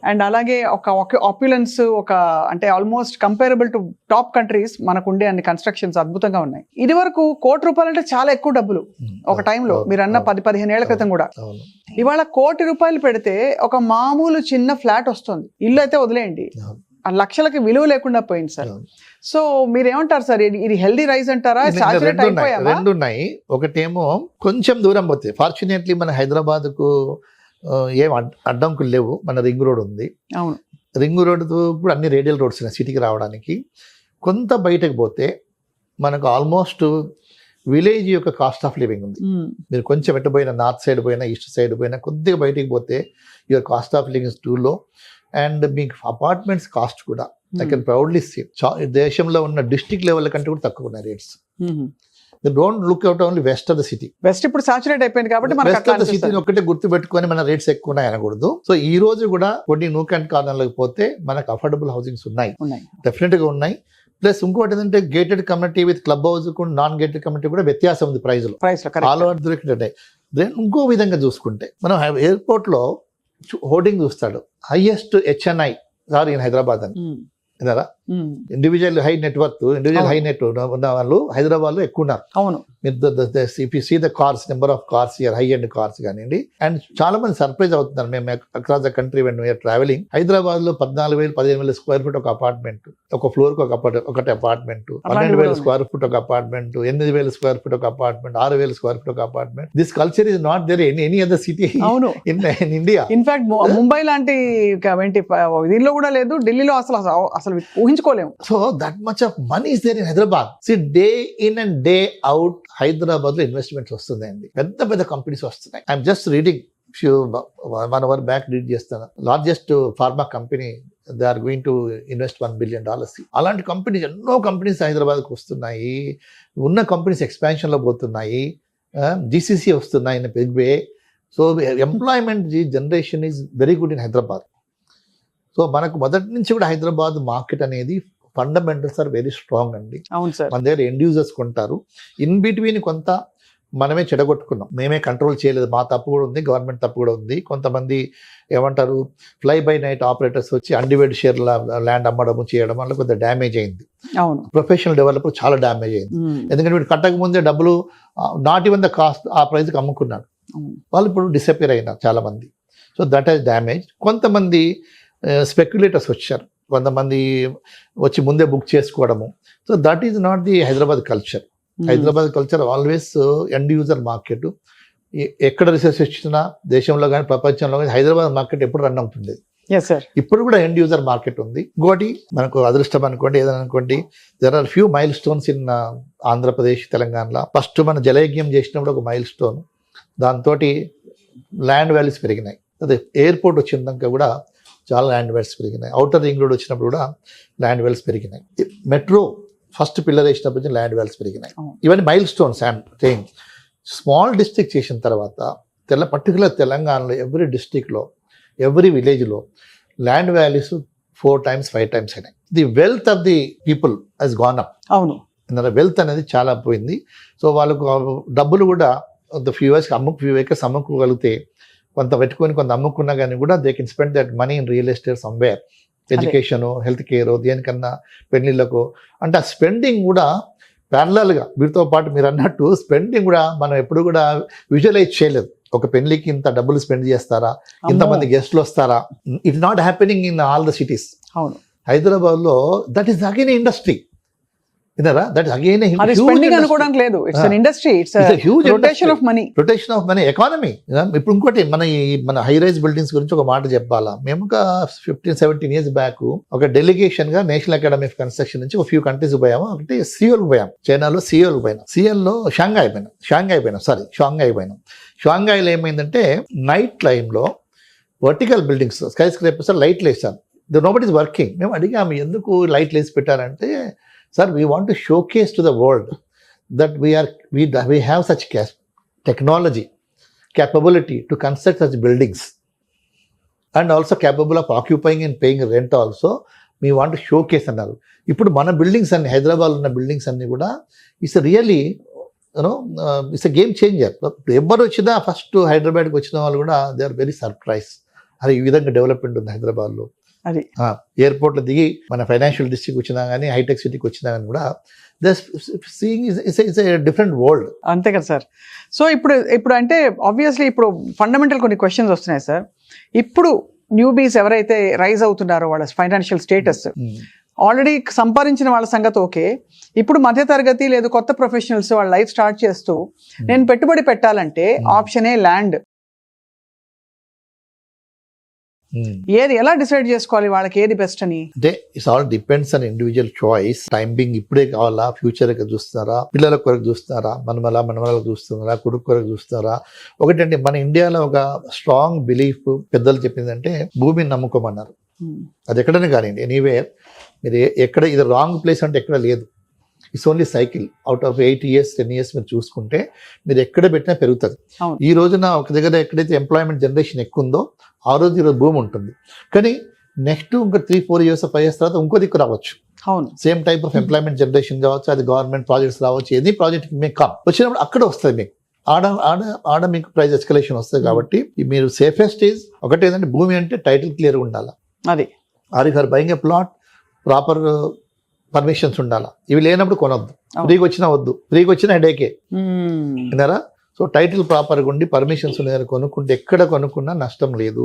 అండ్ అలాగే ఒక ఆప్యులెన్స్, ఒక అంటే almost comparable to top countries మనకు ఉండే అన్ని కన్స్ట్రక్షన్స్ అద్భుతంగా ఉన్నాయి. ఇది వరకు ₹1,00,00,000 అంటే చాలా ఎక్కువ డబ్బులు ఒక టైంలో, మీరు అన్న 10-15 ఏళ్ల క్రితం కూడా. అవును. ఇవాళ ₹1,00,00,000 పెడితే ఒక మామూలు చిన్న ఫ్లాట్ వస్తుంది. ఇల్లు అయితే వదిలేయండి, అవును. ఆ లక్షలకి విలువ లేకుండా పోయింది సార్. అవును. సో మీరేమంటారు సార్, ఇది హెల్దీ రైజ్ అంటారా, సాచురేట్ అయిపోయామా? రెండు ఉన్నాయి. ఒకటేమో కొంచెం దూరం పోతే, ఫార్చునేట్లీ మన హైదరాబాద్ కు ఏం అడ్డంకులు లేవు, మన రింగ్ రోడ్ ఉంది. అవును, రింగ్ రోడ్ కూడా అన్ని రేడియల్ రోడ్స్ ఉన్నాయి సిటీకి రావడానికి. కొంత బయటకు పోతే మనకు ఆల్మోస్ట్ విలేజ్ యొక్క కాస్ట్ ఆఫ్ లివింగ్ ఉంది. ఉమ్, మీరు కొంచెం ఎటు పోయినా, నార్త్ సైడ్ పోయినా, ఈస్ట్ సైడ్ పోయినా, కొద్దిగా బయటికి పోతే your cost of living is two లో. అండ్ మీకు అపార్ట్మెంట్స్ కాస్ట్ కూడా ఐ కెన్ ప్రౌడ్లీ సీ దేశంలో ఉన్న డిస్ట్రిక్ట్ లెవెల్ కంటే కూడా తక్కువ ఉన్నాయి rates. Um. Don't look out only west of the city. West ఇప్పుడు సాచురేట్ అయిపోయింది కాబట్టి మనకు వెస్ట్ అట్లా ఆఫ్ ద అనిపిస్తుంది. సిటీని ఒక్కటే గుర్తు పెట్టుకొని మన రేట్స్ ఎక్కువ ఉన్నాయి అనకూడదు. సో ఈ రోజు కూడా కొన్ని నూక్ అండ్ కార్నర్లకు పోతే మనకు అఫోర్డబుల్ హౌసింగ్స్ ఉన్నాయి, ఉన్నాయి. డెఫినెట్ గా ఉన్నాయి. ప్లస్ ఇంకోటి ఏంటంటే gated community with club house non gated community కూడా వ్యత్యాసం ఉంది ప్రైస్ లో. ప్రైస్ లో ఆల్ ఓవర్ దొరికినట్టే. ఇంకో విధంగా చూసుకుంటే మనం ఎయిర్పోర్ట్ లో హోర్డింగ్ చూస్తాడు, highest HNI sir in Hyderabad అని. విన్నారా? Individual high network, individual high net ఉన్న వాళ్ళు హైదరాబాద్ లో ఎక్కువ ఉన్నారు. అవును, see the cars, number of cars, high end cars కానివ్వండి. అండ్ చాలా మంది సర్ప్రైజ్ అవుతున్నారు. మేము across the country when we are traveling, Hyderabad లో 14,000-15,000 స్క్వేర్ ఫీట్ ఒక అపార్ట్మెంట్, ఒక ఫ్లోర్ కి ఒకటి అపార్ట్మెంట్, 12,000 స్క్వేర్ ఫీట్ ఒక అపార్ట్మెంట్, 8,000 స్క్వేర్ ఫీట్ ఒక అపార్ట్మెంట్, 6,000 స్క్వేర్ ఫీట్ ఒక apartment. This culture is not there in any other city అవును. In India. ఇన్ఫాక్ట్ ముంబై లాంటి దీనిలో కూడా లేదు, ఢిల్లీలో అసలు అసలు ఊహించుకోలేము. So that much of money is there in Hyderabad. Day in and day out Hyderabad లో ఇన్వెస్ట్మెంట్స్ వస్తున్నాయండి, పెద్ద పెద్ద కంపెనీస్ వస్తున్నాయి. I'm just reading few 1 hour back read చేస్తాను. Largest pharma company they are going to invest $1 billion. అలాంటి కంపెనీస్ ఎన్నో కంపెనీస్ హైదరాబాద్కి వస్తున్నాయి. ఉన్న కంపెనీస్ ఎక్స్పాన్షన్ లో పోతున్నాయి. జీసీసీ వస్తున్నాయి in big way. So employment generation is very good in Hyderabad. So మనకు మొదటి నుంచి కూడా హైదరాబాద్ మార్కెట్ అనేది ఫండమెంటల్స్ ఆర్ వెరీ స్ట్రాంగ్ అండి. అవును సార్. మన దగ్గర ఎండ్ యూజర్స్ కొంటారు. ఇన్ బిట్వీన్ కొంత మనమే చెడగొట్టుకున్నాం, మేమే కంట్రోల్ చేయలేదు, మా తప్పు కూడా ఉంది, గవర్నమెంట్ తప్పు కూడా ఉంది. కొంతమంది ఏమంటారు ఫ్లై బై నైట్ ఆపరేటర్స్ వచ్చి అన్డివైడ్ షేర్ ల్యాండ్ అమ్మడము చేయడం వల్ల కొంత డ్యామేజ్ అయింది. అవును. ప్రొఫెషనల్ డెవలపర్ చాలా డ్యామేజ్ అయింది. ఎందుకంటే వీడు కట్టక ముందే డబ్బులు నాట్ ఈవెన్ ద కాస్ట్ ఆ ప్రైస్కి అమ్ముకున్నాడు. వాళ్ళు ఇప్పుడు డిసపియర్ అయినారు చాలా మంది. So that is damage. కొంతమంది స్పెక్యులేటర్స్ వచ్చారు, కొంతమంది వచ్చి ముందే బుక్ చేసుకోవడము. So that is not the Hyderabad culture. Hyderabad culture always end user market. ఎక్కడ రీసెర్చ్ వచ్చినా దేశంలో కానీ ప్రపంచంలో కానీ హైదరాబాద్ మార్కెట్ ఎప్పుడు రన్ అవుతుంది. ఇప్పుడు కూడా ఎండ్ యూజర్ మార్కెట్ ఉంది. ఇంకోటి మనకు అదృష్టం అనుకోండి, ఏదైనా అనుకోండి, there are few mile stones in Andhra Pradesh, తెలంగాణలో. ఫస్ట్ మన జలయజ్ఞం చేసినప్పుడు ఒక మైల్ స్టోన్, దాంతో ల్యాండ్ వాల్యూస్ పెరిగినాయి. అదే ఎయిర్పోర్ట్ వచ్చినాక కూడా చాలా ల్యాండ్ వాల్యూస్ పెరిగినాయి. అవుటర్ రింగ్ రోడ్ వచ్చినప్పుడు కూడా ల్యాండ్ వాల్యూస్ పెరిగినాయి. మెట్రో ఫస్ట్ పిల్లర్ వేసినప్పుడు ల్యాండ్ వాల్యూస్ పెరిగినాయి. ఇవన్నీ mile stones. And thing small district చేసిన తర్వాత పర్టికులర్ తెలంగాణలో ఎవ్రీ డిస్ట్రిక్ట్లో ఎవ్రీ విలేజ్లో ల్యాండ్ వాల్యూస్ 4 times 5 times అయినాయి. The wealth of the people Hess gone up. అవును. వెల్త్ అనేది చాలా పోయింది. సో వాళ్ళకు డబ్బులు కూడా ఫ్యూ ఏకర్స్ అమ్ముకోగలిగితే కొంత పెట్టుకొని కొంత అమ్ముకున్నా కానీ కూడా they can spend that money in real estate somewhere. Education, health care, దేనికన్నా పెళ్లిళ్ళకు. అంటే ఆ స్పెండింగ్ కూడా ప్యారలల్గా వీటితో పాటు మీరు అన్నట్టు స్పెండింగ్ కూడా మనం ఎప్పుడు కూడా విజువలైజ్ చేయలేదు. ఒక పెళ్లికి ఇంత డబ్బులు స్పెండ్ చేస్తారా, ఇంతమంది గెస్ట్లు వస్తారా, it's not happening in all the cities. అవును. హైదరాబాద్లో దట్ ఈస్ అగైన్ ఇండస్ట్రీ. విన్నారా? దట్ అగైన్ అనుకోవడానికి లేదు. It's an industry. It's huge rotation of money. Rotation of money, economy. ఇప్పుడు ఇంకోటి మన హై రైజ్ బిల్డింగ్స్ గురించి ఒక మాట చెప్పాలా. మేము ఒక 15-17 years బ్యాక్ ఒక డెలిగేషన్ గా నేషనల్ అకాడమీ ఆఫ్ కన్స్ట్రక్షన్ నుంచి ఒక ఫ్యూ కంట్రీస్ పోయాము. ఒకటి సియోల్కి పోయాం, చైనాలో సియోల్కి పోయినాం. సియోల్లో షాంఘాయ్ పోయినాం. షాంఘాయ్లో ఏమైందంటే నైట్ టైంలో వర్టికల్ బిల్డింగ్స్, స్కై స్క్రేపర్స్ లైట్లు వేసారు. Nobody is working. మేము అడిగాము ఎందుకు లైట్లు వేసి పెట్టారంటే, sir we want to showcase to the world that we have such technology capability to construct such buildings and also capable of occupying and paying rent also. We want to showcase అన్నారు. ఇప్పుడు మన బిల్డింగ్స్ అన్ని, హైదరాబాద్ ఉన్న బిల్డింగ్స్ అన్ని కూడా it's really it's game changer. ఎవరు వచ్చినా ఫస్ట్ హైదరాబాద్కి వచ్చిన వాళ్ళు కూడా దే ఆర్ వెరీ సర్ప్రైజ్. అది ఈ విధంగా డెవలప్మెంట్ ఉంది హైదరాబాద్లో. అది ఎయిర్పోర్ట్లో దిగి మన ఫైనాన్షియల్ డిస్ట్రిక్ట్ వచ్చినా కానీ, హైటెక్ సిటీకి వచ్చినా కానీ కూడా seeing it's a different world. అంతే కదా సార్. సో ఇప్పుడు అంటే ఆబ్వియస్లీ ఇప్పుడు ఫండమెంటల్ కొన్ని క్వశ్చన్స్ వస్తున్నాయి సార్. ఇప్పుడు న్యూబీస్ ఎవరైతే రైజ్ అవుతున్నారో వాళ్ళ ఫైనాన్షియల్ స్టేటస్ ఆల్రెడీ సంపాదించిన వాళ్ళ సంగతి ఓకే. ఇప్పుడు మధ్యతరగతి లేదు కొత్త ప్రొఫెషనల్స్ వాళ్ళ లైఫ్ స్టార్ట్ చేస్తూ నేను పెట్టుబడి పెట్టాలంటే ఆప్షనే ల్యాండ్. ఏది ఎలా డిసైడ్ చేసుకోవాలి వాళ్ళకి ఏది బెస్ట్ అని? అంటే it's all depends on individual choice. Timing ఇప్పుడే కావాలా, ఫ్యూచర్ చూస్తున్నారా, పిల్లల కొరకు చూస్తున్నారా, మనమలకు చూస్తున్నారా, కొడుకు కొరకు చూస్తున్నారా? ఒకటండి, మన ఇండియాలో ఒక స్ట్రాంగ్ బిలీఫ్ పెద్దలు చెప్పిందంటే భూమిని నమ్ముకోమన్నారు. అది ఎక్కడనే కానివ్వండి, ఎనీవేర్ మీరు ఎక్కడ ఇది రాంగ్ ప్లేస్ అంటే ఎక్కడ లేదు. It's only cycle. Out of 8 years 10 years మీరు చూసుకుంటే మీరు ఎక్కడ పెట్టినా పెరుగుతుంది. ఈ రోజున ఒక దగ్గర ఎక్కడైతే ఎంప్లాయ్మెంట్ జనరేషన్ ఎక్కువ ఉందో ఆ రోజు ఈరోజు భూమి ఉంటుంది. కానీ నెక్స్ట్ ఇంకా 3-4 years 5 years తర్వాత ఇంకో దిక్కు రావచ్చు. Same type of employment generation కావచ్చు, అది గవర్నమెంట్ ప్రాజెక్ట్స్ రావచ్చు. ఎనీ ప్రాజెక్ట్ మీకు కమ్ వచ్చినప్పుడు అక్కడ వస్తుంది, మీకు ఆడ మీకు ప్రైస్ ఎస్కలేషన్ వస్తుంది. కాబట్టి మీరు సేఫెస్ట్ ఈజ్ ఒకటి ఏంటంటే భూమి అంటే టైటిల్ క్లియర్గా ఉండాలి. అది or for buying a plot proper permissions ఉండాలా. ఇవి లేనప్పుడు కొనొద్దు. ఫ్రీకి వచ్చినా వద్దు, ఫ్రీకి వచ్చిన హెడేకే. విన్నారా? సో టైటిల్ ప్రాపర్గా ఉండి పర్మిషన్స్ ఉన్నాయి కొనుక్కుంటే ఎక్కడ కొనుక్కున్నా నష్టం లేదు.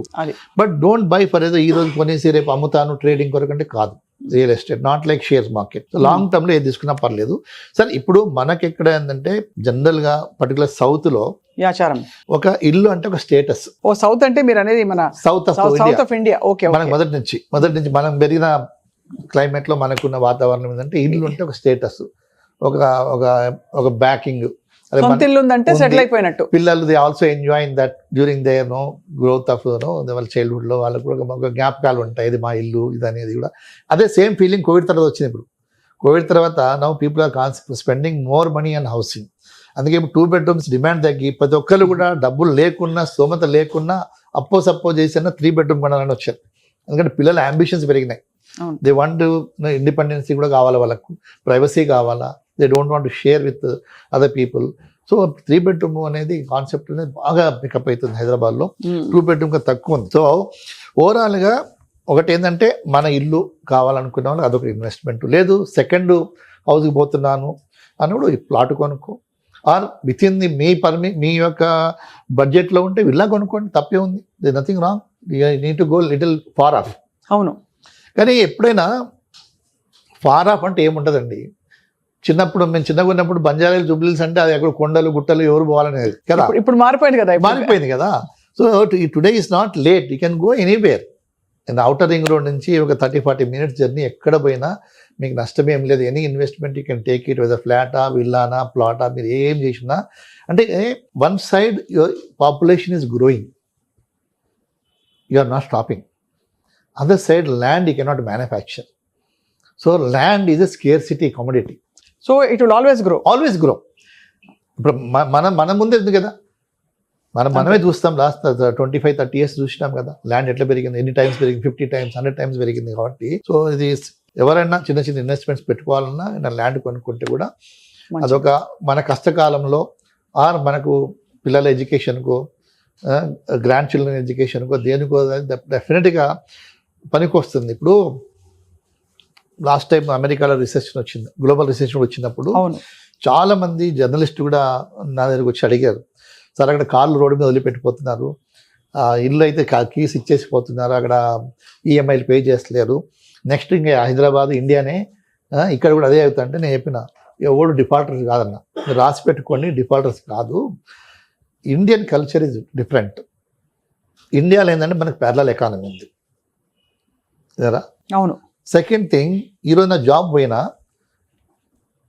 బట్ డోంట్ బై ఫర్ ఏదో ఈ రోజు కొనేసి రేపు అమ్ముతాను ట్రేడింగ్ కొరకు అంటే కాదు. Real estate not like shares market. So long term లో ఏది తీసుకున్నా పర్లేదు. సరే ఇప్పుడు మనకి ఎక్కడ ఏంటంటే జనరల్ గా పర్టికులర్ సౌత్ లో ఒక ఇల్లు అంటే ఒక స్టేటస్. సౌత్ అంటే మీరు అనేది మన సౌత్ ఆఫ్ ఇండియా. ఓకే. మనకి మొదటి నుంచి మనం పెరిగిన క్లైమేట్లో మనకున్న వాతావరణం ఏంటంటే ఇల్లు అంటే ఒక స్టేటస్, ఒక ఒక ఒక బ్యాకింగ్. అదే సొంత ఇల్లు ఉందంటే సెటిల్ అయిపోయినట్టు. పిల్లలు they also enjoy in that during their growth of వాళ్ళ చైల్డ్హుడ్లో వాళ్ళకు కూడా ఒక జ్ఞాపకాలు ఉంటాయి, ఇది మా ఇల్లు ఇది అనేది కూడా. అదే సేమ్ ఫీలింగ్ కోవిడ్ తర్వాత వచ్చింది. ఇప్పుడు కోవిడ్ తర్వాత now people are spending more money and housing. అందుకే ఇప్పుడు 2 bedrooms డిమాండ్ తగ్గి ప్రతి ఒక్కరు కూడా డబ్బులు లేకున్నా స్తోమత లేకున్నా సప్పో చేసిన 3 bedroom కొనాలని వచ్చారు. ఎందుకంటే పిల్లల అంబిషన్స్ పెరిగినాయి. దే వాంట్ ఇండిపెండెన్సీ కూడా కావాలా, వాళ్ళకు ప్రైవసీ కావాలా, they don't want to share with other people. So 3 bedroom అనేది కాన్సెప్ట్ అనేది బాగా పికప్ అవుతుంది హైదరాబాద్లో. 2 bedroom తక్కువ ఉంది. సో ఓవరాల్గా ఒకటి ఏంటంటే మన ఇల్లు కావాలనుకున్న వాళ్ళు అదొక ఇన్వెస్ట్మెంట్. లేదు సెకండ్ హౌస్కి పోతున్నాను అన్నప్పుడు ఈ ప్లాట్ కొనుక్కో, ఆర్ విత్ ఇన్ ది మీ యొక్క బడ్జెట్లో ఉంటే విల్లా కొనుక్కోండి, తప్పే ఉంది. They nothing wrong. You need to go little far off. అవును, కానీ ఎప్పుడైనా ఫార్ ఆఫ్ అంటే ఏముంటుందండి, చిన్నప్పుడు మేము చిన్నగా ఉన్నప్పుడు బంజారాలు జూబ్లీస్ అంటే అది ఎక్కడ కొండలు గుట్టలు ఎవరు పోవాలనేది కదా. ఇప్పుడు మారిపోయింది కదా. మారిపోయింది కదా. So today is not late, you can go anywhere. Outer ring road నుంచి ఒక 30-40 minutes జర్నీ ఎక్కడ పోయినా మీకు నష్టం ఏం లేదు. Any investment you can take it, whether ఫ్లాటా విల్లానా ప్లాటా, మీరు ఏం చేసినా. అంటే one side your population is growing, you are not stopping. Other side land you cannot manufacture. So land is a scarcity commodity. So it will always grow. ఇప్పుడు మన ముందే ఉంది కదా, మనమే చూస్తాం. లాస్ట్ 25-30 years చూసినాం కదా ల్యాండ్ ఎట్లా పెరిగింది, ఎన్ని టైమ్స్ పెరిగింది, 50 times 100 times పెరిగింది. కాబట్టి సో ఇది ఎవరైనా చిన్న ఇన్వెస్ట్మెంట్స్ పెట్టుకోవాలన్నా ల్యాండ్ కొనుక్కుంటే కూడా అదొక మన కష్టకాలంలో ఆర్ మనకు పిల్లల ఎడ్యుకేషన్కో, గ్రాండ్ చిల్డ్రన్ ఎడ్యుకేషన్కో, దేనికో డెఫినెట్గా పనికి వస్తుంది. ఇప్పుడు లాస్ట్ టైం అమెరికాలో రిసెషన్ వచ్చింది, గ్లోబల్ రిసెషన్ వచ్చినప్పుడు చాలా మంది జర్నలిస్ట్ కూడా నా దగ్గరకు వచ్చి అడిగారు, సార్ అక్కడ కార్లు రోడ్డు మీద వదిలిపెట్టిపోతున్నారు, ఇల్లు అయితే కీస్ ఇచ్చేసిపోతున్నారు, అక్కడ ఈఎంఐలు పే చేస్తలేరు, నెక్స్ట్ ఇంకా హైదరాబాద్ ఇండియానే ఇక్కడ కూడా అదే అవుతా. అంటే నేను చెప్పిన ఎవరు డిఫాల్టర్స్ కాదన్న, మీరు రాసి పెట్టుకోండి, డిఫాల్టర్స్ కాదు. Indian culture is different. ఇండియాలో ఏంటంటే మనకు ప్యారలల్ ఎకానమీ ఉంది కదా. అవును. సెకండ్ థింగ్, ఈరోజు నా జాబ్ పోయినా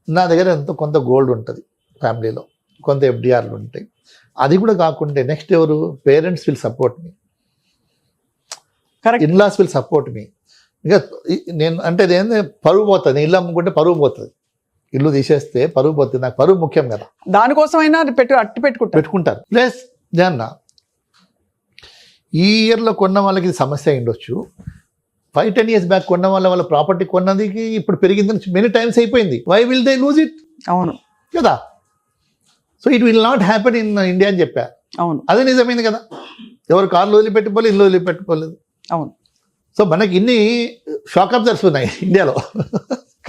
నా దగ్గర కొంత గోల్డ్ ఉంటుంది, ఫ్యామిలీలో కొంత ఎఫ్డిఆర్లు ఉంటాయి. అది కూడా కాకుండా నెక్స్ట్ ఎవరు, parents will support me, in laws will support me. ఇంకా నేను అంటే ఏంటంటే పరువు పోతుంది, ఇల్లు అమ్ముకుంటే పరువు పోతుంది, ఇల్లు తీసేస్తే పరువు పోతుంది. నాకు పరువు ముఖ్యం కదా, దానికోసమైనా పెట్టుకుంటారు. ప్లస్ జన్న ఈ ఇయర్లో కొన్న వాళ్ళకి ఇది సమస్య అయ్యుండొచ్చు, 5-10 years బ్యాక్ కొన్న వాళ్ళ ప్రాపర్టీ కొన్నది ఇప్పుడు పెరిగిందని మెనీ టైమ్స్ అయిపోయింది. Why will they lose it? అవును కదా. So it will not happen in India అని చెప్పా. అవును, అదే నిజమైంది కదా. ఎవరు కార్లు వదిలిపెట్టుకోలేదు, ఇల్లు వదిలిపెట్టుకోలేదు. అవును. సో మనకి ఇన్ని షాక్ అబ్జర్వ్స్ ఉన్నాయి ఇండియాలో.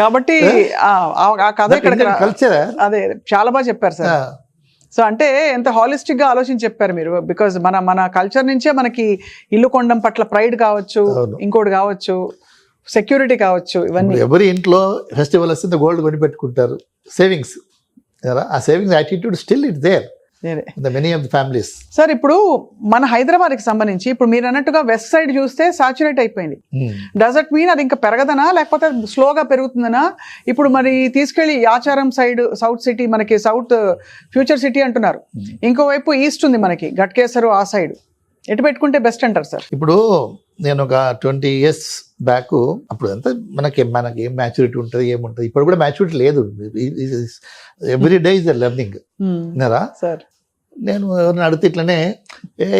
కాబట్టి ఆ కథ ఇక్కడ కల్చర్ అదే చాలా బాగా చెప్పారు సార్. సో అంటే ఎంత హాలిస్టిక్ గా ఆలోచించి చెప్పారు మీరు. బికాజ్ మన కల్చర్ నుంచే మనకి ఇల్లు కొనడం పట్ల ప్రైడ్ కావచ్చు, ఇంకోటి కావచ్చు, సెక్యూరిటీ కావచ్చు, ఇవన్నీ. ఎవరి ఇంట్లో ఫెస్టివల్ వస్తే గోల్డ్ కొని పెట్టుకుంటారు, సేవింగ్స్. ఆ savings attitude still it there in the many of the families. Sir ఇప్పుడు మన హైదరాబాద్కి సంబంధించి ఇప్పుడు మీరు అన్నట్టుగా వెస్ట్ సైడ్ చూస్తే సాచురేట్ అయిపోయింది. డస్ ఇట్ మీన్ అది ఇంకా పెరగదనా, లేకపోతే స్లోగా పెరుగుతుందనా? ఇప్పుడు మరి తీసుకెళ్లి ఆచారం సైడ్ సౌత్ సిటీ, మనకి సౌత్ ఫ్యూచర్ సిటీ అంటున్నారు, ఇంకోవైపు ఈస్ట్ ఉంది మనకి ఘట్కేసర్, ఆ సైడ్ ఎటు పెట్టుకుంటే బెస్ట్ అంటారు సార్? ఇప్పుడు నేను ఒక 20 years బ్యాక్, అప్పుడు అంతా మనకి ఏం మ్యాచ్యూరిటీ ఉంటుంది, ఏముంటుంది. ఇప్పుడు కూడా మ్యాచ్యూరిటీ లేదు. Every day is the learning కదా సార్. నేను ఎవరిని అడిగితే ఇట్లనే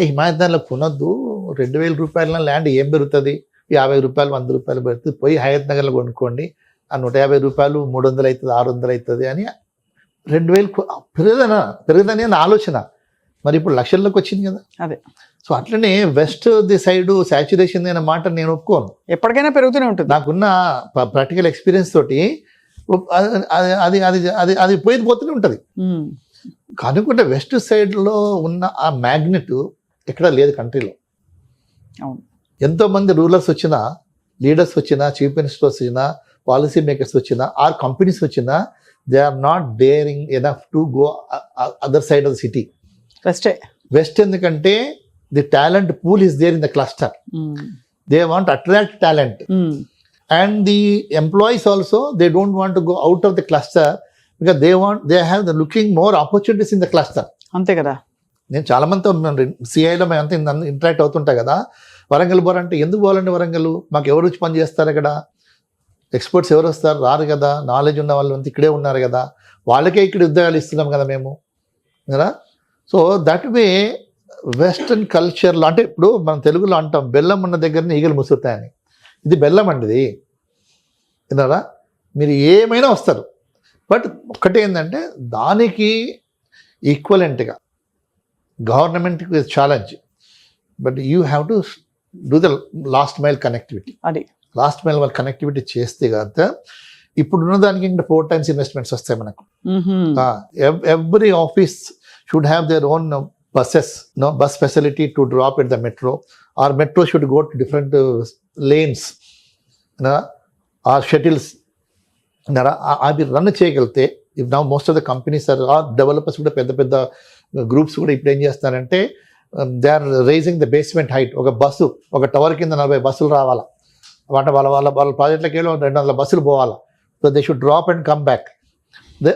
హిమాయత్లో కొనొద్దు, 2,000 రూపాయల ల్యాండ్ ఏం పెరుగుతుంది, 50 రూపాయలు 100 రూపాయలు పెడుతుంది, పోయి హయత్ నగర్లో కొనుక్కోండి, ఆ 150 రూపాయలు 300 అవుతుంది, 600 అవుతుంది అని 2,000 పెరగదని అని ఆలోచన. మరి ఇప్పుడు లక్షల్లోకి వచ్చింది కదా. అదే. సో అట్లనే వెస్ట్ ది సైడ్ సాచురేషన్ అనే మాట నేను ఒప్పుకోను, ఎప్పటికైనా పెరుగుతూనే ఉంటుంది. నాకున్న ప్రాక్టికల్ ఎక్స్పీరియన్స్ తోటి అది అది అది అది పోతూనే ఉంటుంది. కనుకుంటే వెస్ట్ సైడ్లో ఉన్న ఆ మ్యాగ్నెట్ ఎక్కడ లేదు కంట్రీలో. ఎంతోమంది రూలర్స్ వచ్చినా, లీడర్స్ వచ్చినా, చీఫ్ మినిస్టర్స్ వచ్చినా, పాలసీ మేకర్స్ వచ్చినా, ఆర్ కంపెనీస్ వచ్చినా, they are not daring enough to go other side of the city. West ఎందుకంటే the talent pool is there in the cluster. They want attract talent. And the employees also they don't want to go out of the cluster because they have the looking more opportunities in the cluster. అంతే కదా. నేను చాలా మందితో సిఐలో మేము అంతా ఇంటరాక్ట్ అవుతుంటాయి కదా, వరంగల్ పోవాలంటే ఎందుకు పోవాలండి వరంగల్, మాకు ఎవరు వచ్చి పని చేస్తారు ఇక్కడ, ఎక్స్పర్ట్స్ ఎవరు వస్తారు, రారు కదా, నాలెడ్జ్ ఉన్న వాళ్ళు అంతా ఇక్కడే ఉన్నారు కదా, వాళ్ళకే ఇక్కడ ఉద్యోగాలు ఇస్తున్నాం కదా మేము కదా. సో దట్ వే వెస్ట్రన్ కల్చర్లో, అంటే ఇప్పుడు మనం తెలుగులో అంటాం బెల్లం ఉన్న దగ్గరనే ఈగలు ముసురుతాయని, ఇది బెల్లం అండి, ఇది విన్నారా, మీరు ఏమైనా వస్తారు. బట్ ఒక్కటే ఏంటంటే దానికి ఈక్వలెంట్గా గవర్నమెంట్కి challenge, but you have to do the last mile connectivity. అది లాస్ట్ మైల్ వాళ్ళ కనెక్టివిటీ చేస్తే కదా ఇప్పుడున్న దానికి ఇంకా 4 times ఇన్వెస్ట్మెంట్స్ వస్తాయి మనకు. Every office should have their own buses, bus facility to drop at the metro, or metro should go to different lanes, or shuttles. అవి రన్ చేయగలిగితే, if now most of the companies or developers కూడా పెద్ద గ్రూప్స్ కూడా ఇప్పుడు ఏం చేస్తారంటే they are raising the basement height. ఒక బస్సు ఒక టవర్ కింద 40 బస్సులు రావాలా, వాళ్ళ ప్రాజెక్టులకి 200 బస్సులు పోవాలా. So they should drop and come back.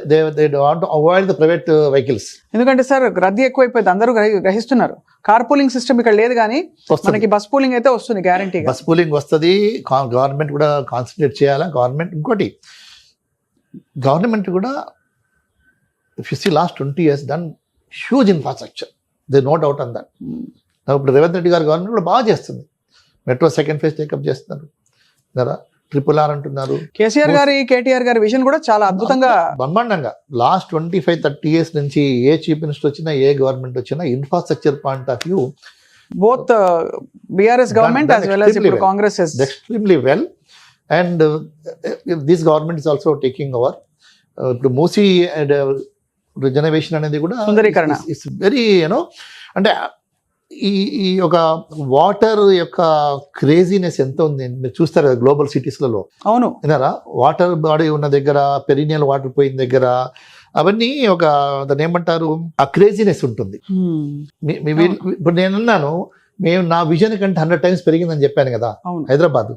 They want to avoid the private vehicles. ఎందుకంటే సార్ రద్దీ ఎక్కువైపోయింది, అందరూ గ్రహిస్తున్నారు. కార్ పూలింగ్ సిస్టమ్ ఇక్కడ లేదు, కానీ మనకి బస్ పూలింగ్ అయితే వస్తుంది గ్యారంటీ. బస్ పూలింగ్ వస్తుంది, గవర్నమెంట్ కూడా కాన్సన్ట్రేట్ చేయాలా. గవర్నమెంట్ ఇంకోటి, గవర్నమెంట్ కూడా if you see last 20 years done huge infrastructure, they no doubt on that. ఇప్పుడు రేవంత్ రెడ్డి గారు గవర్నమెంట్ కూడా బాగా చేస్తుంది. మెట్రో 2nd phase టేకప్ చేస్తున్నారు కదా, RRR అంటున్నారు. కేసీఆర్ గారి కేటీఆర్ గారి విజన్ కూడా చాలా అద్భుతంగా బ్రహ్మాండంగా లాస్ట్ 25-30 years నుంచి ఏ చీఫ్ మినిస్టర్ వచ్చినా, ఏ గవర్నమెంట్ వచ్చినా, infrastructure point of view both BRS government as well as ఇప్పుడు Congress extremely well. And this government is also taking over. ఇప్పుడు మూసీ రిజనరేషన్ అనేది కూడా సుందరీకరణ ఇట్స్ వెరీ అంటే ఈ ఒక వాటర్ యొక్క క్రేజీనెస్ ఎంత ఉంది మీరు చూస్తారు కదా గ్లోబల్ సిటీస్లలో. అవును విన్నారా, వాటర్ బాడీ ఉన్న దగ్గర, పెరినియల్ వాటర్ పోయిన దగ్గర, అవన్నీ ఒక దాన్ని ఏమంటారు, ఆ క్రేజీనెస్ ఉంటుంది. ఇప్పుడు నేనున్నాను, మేము నా విజన్ కంటే 100 times పెరిగిందని చెప్పాను కదా హైదరాబాద్,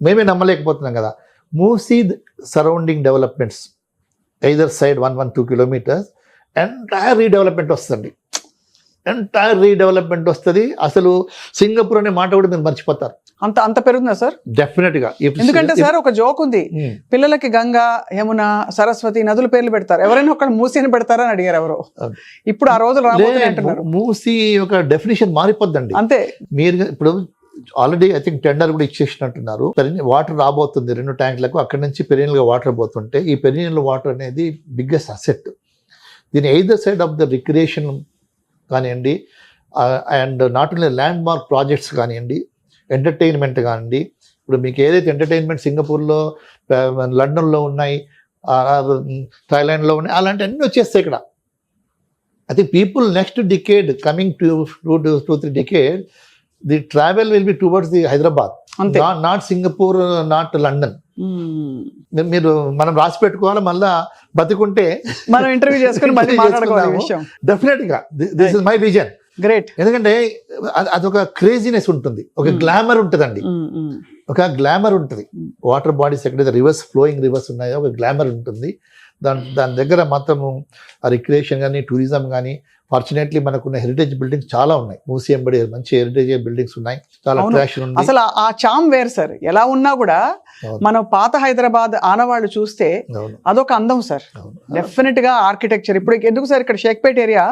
మేమే నమ్మలేకపోతున్నాం కదా. Musi surrounding developments either side 1-2 kilometers entire redevelopment వస్తుంది. ఎంటైర్ రీడెవలప్మెంట్ వస్తుంది. అసలు సింగపూర్ అనే మాట కూడా మీరు మర్చిపోతారు. అంత పెరుగుతుందా సార్? డెఫినెట్ గా. ఎందుకంటే సార్ ఒక జోక్ ఉంది, పిల్లలకి గంగా, యమున, సరస్వతి నదుల పేర్లు పెడతారు, ఎవరైనా ఒక మూసీని పెడతారా అని అడిగారు ఎవరు. ఇప్పుడు ఆ రోజులు రాబోతున్నాయి అంటున్నారు. మూసీ ఒక డెఫినేషన్ మారిపోద్దండి. అంతే. మీరు ఇప్పుడు ఆల్రెడీ ఐ థింక్ టెండర్ కూడా ఇచ్చేసినట్టున్నారు. వాటర్ రాబోతుంది 2 ట్యాంకులకు, అక్కడి నుంచి పెరినియల్ గా వాటర్ పోతుంటే, ఈ పెరినియల్ వాటర్ అనేది బిగ్గెస్ట్ అసెట్. దీని either side of the recreation కానివ్వండి, and not only land mark projects కానివ్వండి, ఎంటర్టైన్మెంట్ కానివ్వండి. ఇప్పుడు మీకు ఏదైతే ఎంటర్టైన్మెంట్ సింగపూర్లో, లండన్లో ఉన్నాయి, థాయిలాండ్లో ఉన్నాయి, అలాంటి అన్నీ వచ్చేస్తాయి ఇక్కడ. I think people next decade coming to 2-3 decades the travel will be towards the Hyderabad, not Singapore, not London. మీరు మనం రాసి పెట్టుకోవాలి, మళ్ళా బతికుంటే మనం ఇంటర్వ్యూ చేసుకుని డెఫినెట్ గా this is my vision. Great. ఎందుకంటే అదొక క్రేజీనెస్ ఉంటుంది, ఒక గ్లామర్ ఉంటుందండి, ఒక గ్లామర్ ఉంటుంది. వాటర్ బాడీస్ ఎక్కడైతే రివర్స్ ఫ్లోయింగ్ రివర్స్ ఉన్నాయో ఒక గ్లామర్ ఉంటుంది. దాని దగ్గర మాత్రము ఆ రిక్రియేషన్ కానీ, టూరిజం కానీ, ఫార్చునేట్లీ మనకున్న హెరిటేజ్ బిల్డింగ్స్ చాలా ఉన్నాయి. మూసీఎం బడి మంచి హెరిటేజ్ బిల్డింగ్స్ ఉన్నాయి, చాలా అట్రాక్షన్ ఉంది. అసలు ఆ చామ్ వేరు సార్. ఎలా ఉన్నా కూడా మనం పాత హైదరాబాద్ ఆనవాళ్ళు చూస్తే అదొక అందం సార్. డెఫినెట్ గా ఆర్కిటెక్చర్. ఇప్పుడు ఎందుకు సార్ ఇక్కడ షేక్పేట్ ఏరియా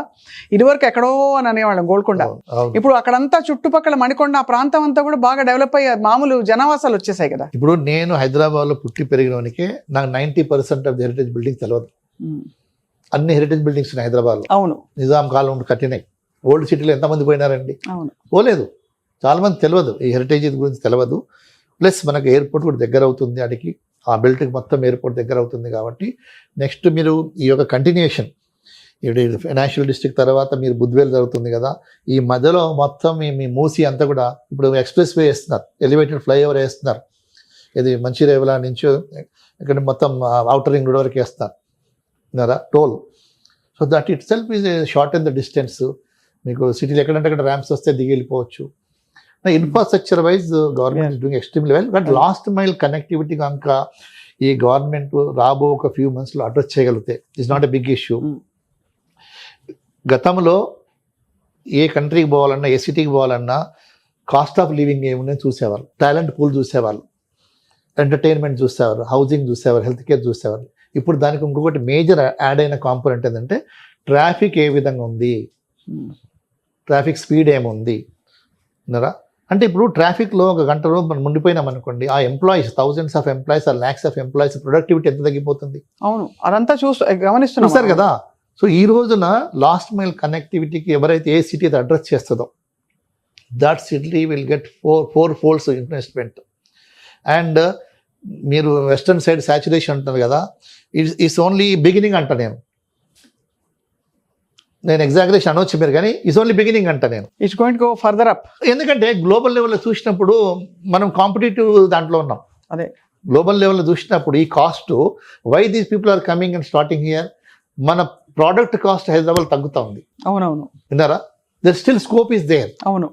ఇదివరకు ఎక్కడో అని అనేవాళ్ళం, గోల్కొండ. ఇప్పుడు అక్కడంతా చుట్టుపక్కల మణికొండ ఆ ప్రాంతం అంతా కూడా బాగా డెవలప్ అయ్యి మామూలు జనావాసాలు వచ్చేసాయి కదా. ఇప్పుడు నేను హైదరాబాద్ లో పుట్టి పెరిగినవానికి నాకు 90% ఆఫ్ ది హెరిటేజ్ బిల్డింగ్స్ తెలియదు. అన్ని హెరిటేజ్ బిల్డింగ్స్ ఉన్నాయి హైదరాబాద్ లో. అవును, నిజాం కాలం కట్టినాయి. ఓల్డ్ సిటీలో ఎంతమంది పోయినారండి? అవును, పోలేదు. చాలా మంది తెలియదు, ఈ హెరిటేజ్ గురించి తెలియదు. ప్లస్ మనకు ఎయిర్పోర్ట్ కూడా దగ్గర అవుతుంది, అడిగి ఆ బెల్ట్కి మొత్తం ఎయిర్పోర్ట్ దగ్గర అవుతుంది. కాబట్టి నెక్స్ట్ మీరు ఈ యొక్క కంటిన్యూషన్, ఇప్పుడు ఫైనాన్షియల్ డిస్ట్రిక్ట్ తర్వాత మీరు బుద్వేల్ జరుగుతుంది కదా, ఈ మధ్యలో మొత్తం మీ మూసీ అంతా కూడా ఇప్పుడు ఎక్స్ప్రెస్ వే వేస్తున్నారు, ఎలివేటెడ్ ఫ్లైఓవర్ వేస్తున్నారు. ఇది మంచిర్యాల నుంచి ఇక్కడ మొత్తం ఔటర్ రింగ్ రోడ్ వరకు వేస్తున్నారు toll. So that itself is short in the distance. మీకు సిటీలో ఎక్కడంటే అక్కడ ర్యాంప్స్ వస్తే దిగి వెళ్ళిపోవచ్చు. Infrastructure wise government is doing extremely well. But last mile connectivity కనుక ఈ గవర్నమెంట్ రాబో ఒక ఫ్యూ మంత్స్లో అడ్రస్ చేయగలిగితే it's not a big issue. గతంలో ఏ కంట్రీకి పోవాలన్నా, ఏ సిటీకి పోవాలన్నా కాస్ట్ ఆఫ్ లివింగ్ ఏమున్నాయో చూసేవాళ్ళు, టాలెంట్ పూల్ చూసేవాళ్ళు, ఎంటర్టైన్మెంట్ చూసేవారు, హౌసింగ్ చూసేవారు, హెల్త్ కేర్ చూసేవారు. ఇప్పుడు దానికి ఇంకొకటి మేజర్ యాడ్ అయిన కాంపోనెంట్ ఏంటంటే ట్రాఫిక్ ఏ విధంగా ఉంది, ట్రాఫిక్ స్పీడ్ ఏముంది ఉన్నారా. అంటే ఇప్పుడు ట్రాఫిక్లో ఒక గంటలో మనం ఉండిపోయినాం అనుకోండి, ఆ ఎంప్లాయీస్, థౌజండ్స్ ఆఫ్ ఎంప్లాయీస్, ఆ ల్యాక్స్ ఆఫ్ ఎంప్లాయీస్ ప్రొడక్టివిటీ ఎంత తగ్గిపోతుంది. అవును, అదంతా గమనిస్తున్నారు కదా. సో ఈ రోజున లాస్ట్ మైల్ కనెక్టివిటీకి ఎవరైతే ఏ సిటీ అడ్రస్ చేస్తుందో that city will get four folds investment. And మీరు వెస్టర్న్ సైడ్ సాచురేషన్ అంటారు కదా, ఇట్స్ ఓన్లీ బిగినింగ్ అంట. నేను ఎగ్జాగరేషన్ అనొచ్చు మీరు, కానీ ఇట్స్ ఓన్లీ బిగినింగ్ అంట నేను. It's going to go further up. ఎందుకంటే గ్లోబల్ లెవెల్లో చూసినప్పుడు మనం కాంపిటేటివ్ దాంట్లో ఉన్నాం. అదే గ్లోబల్ లెవెల్లో చూసినప్పుడు ఈ cost, why these people are coming and starting here, మన ప్రోడక్ట్ కాస్ట్ హైదరాబాద్ తగ్గుతూ ఉంది. అవునవును, విన్నారా, there still scope is there. అవును,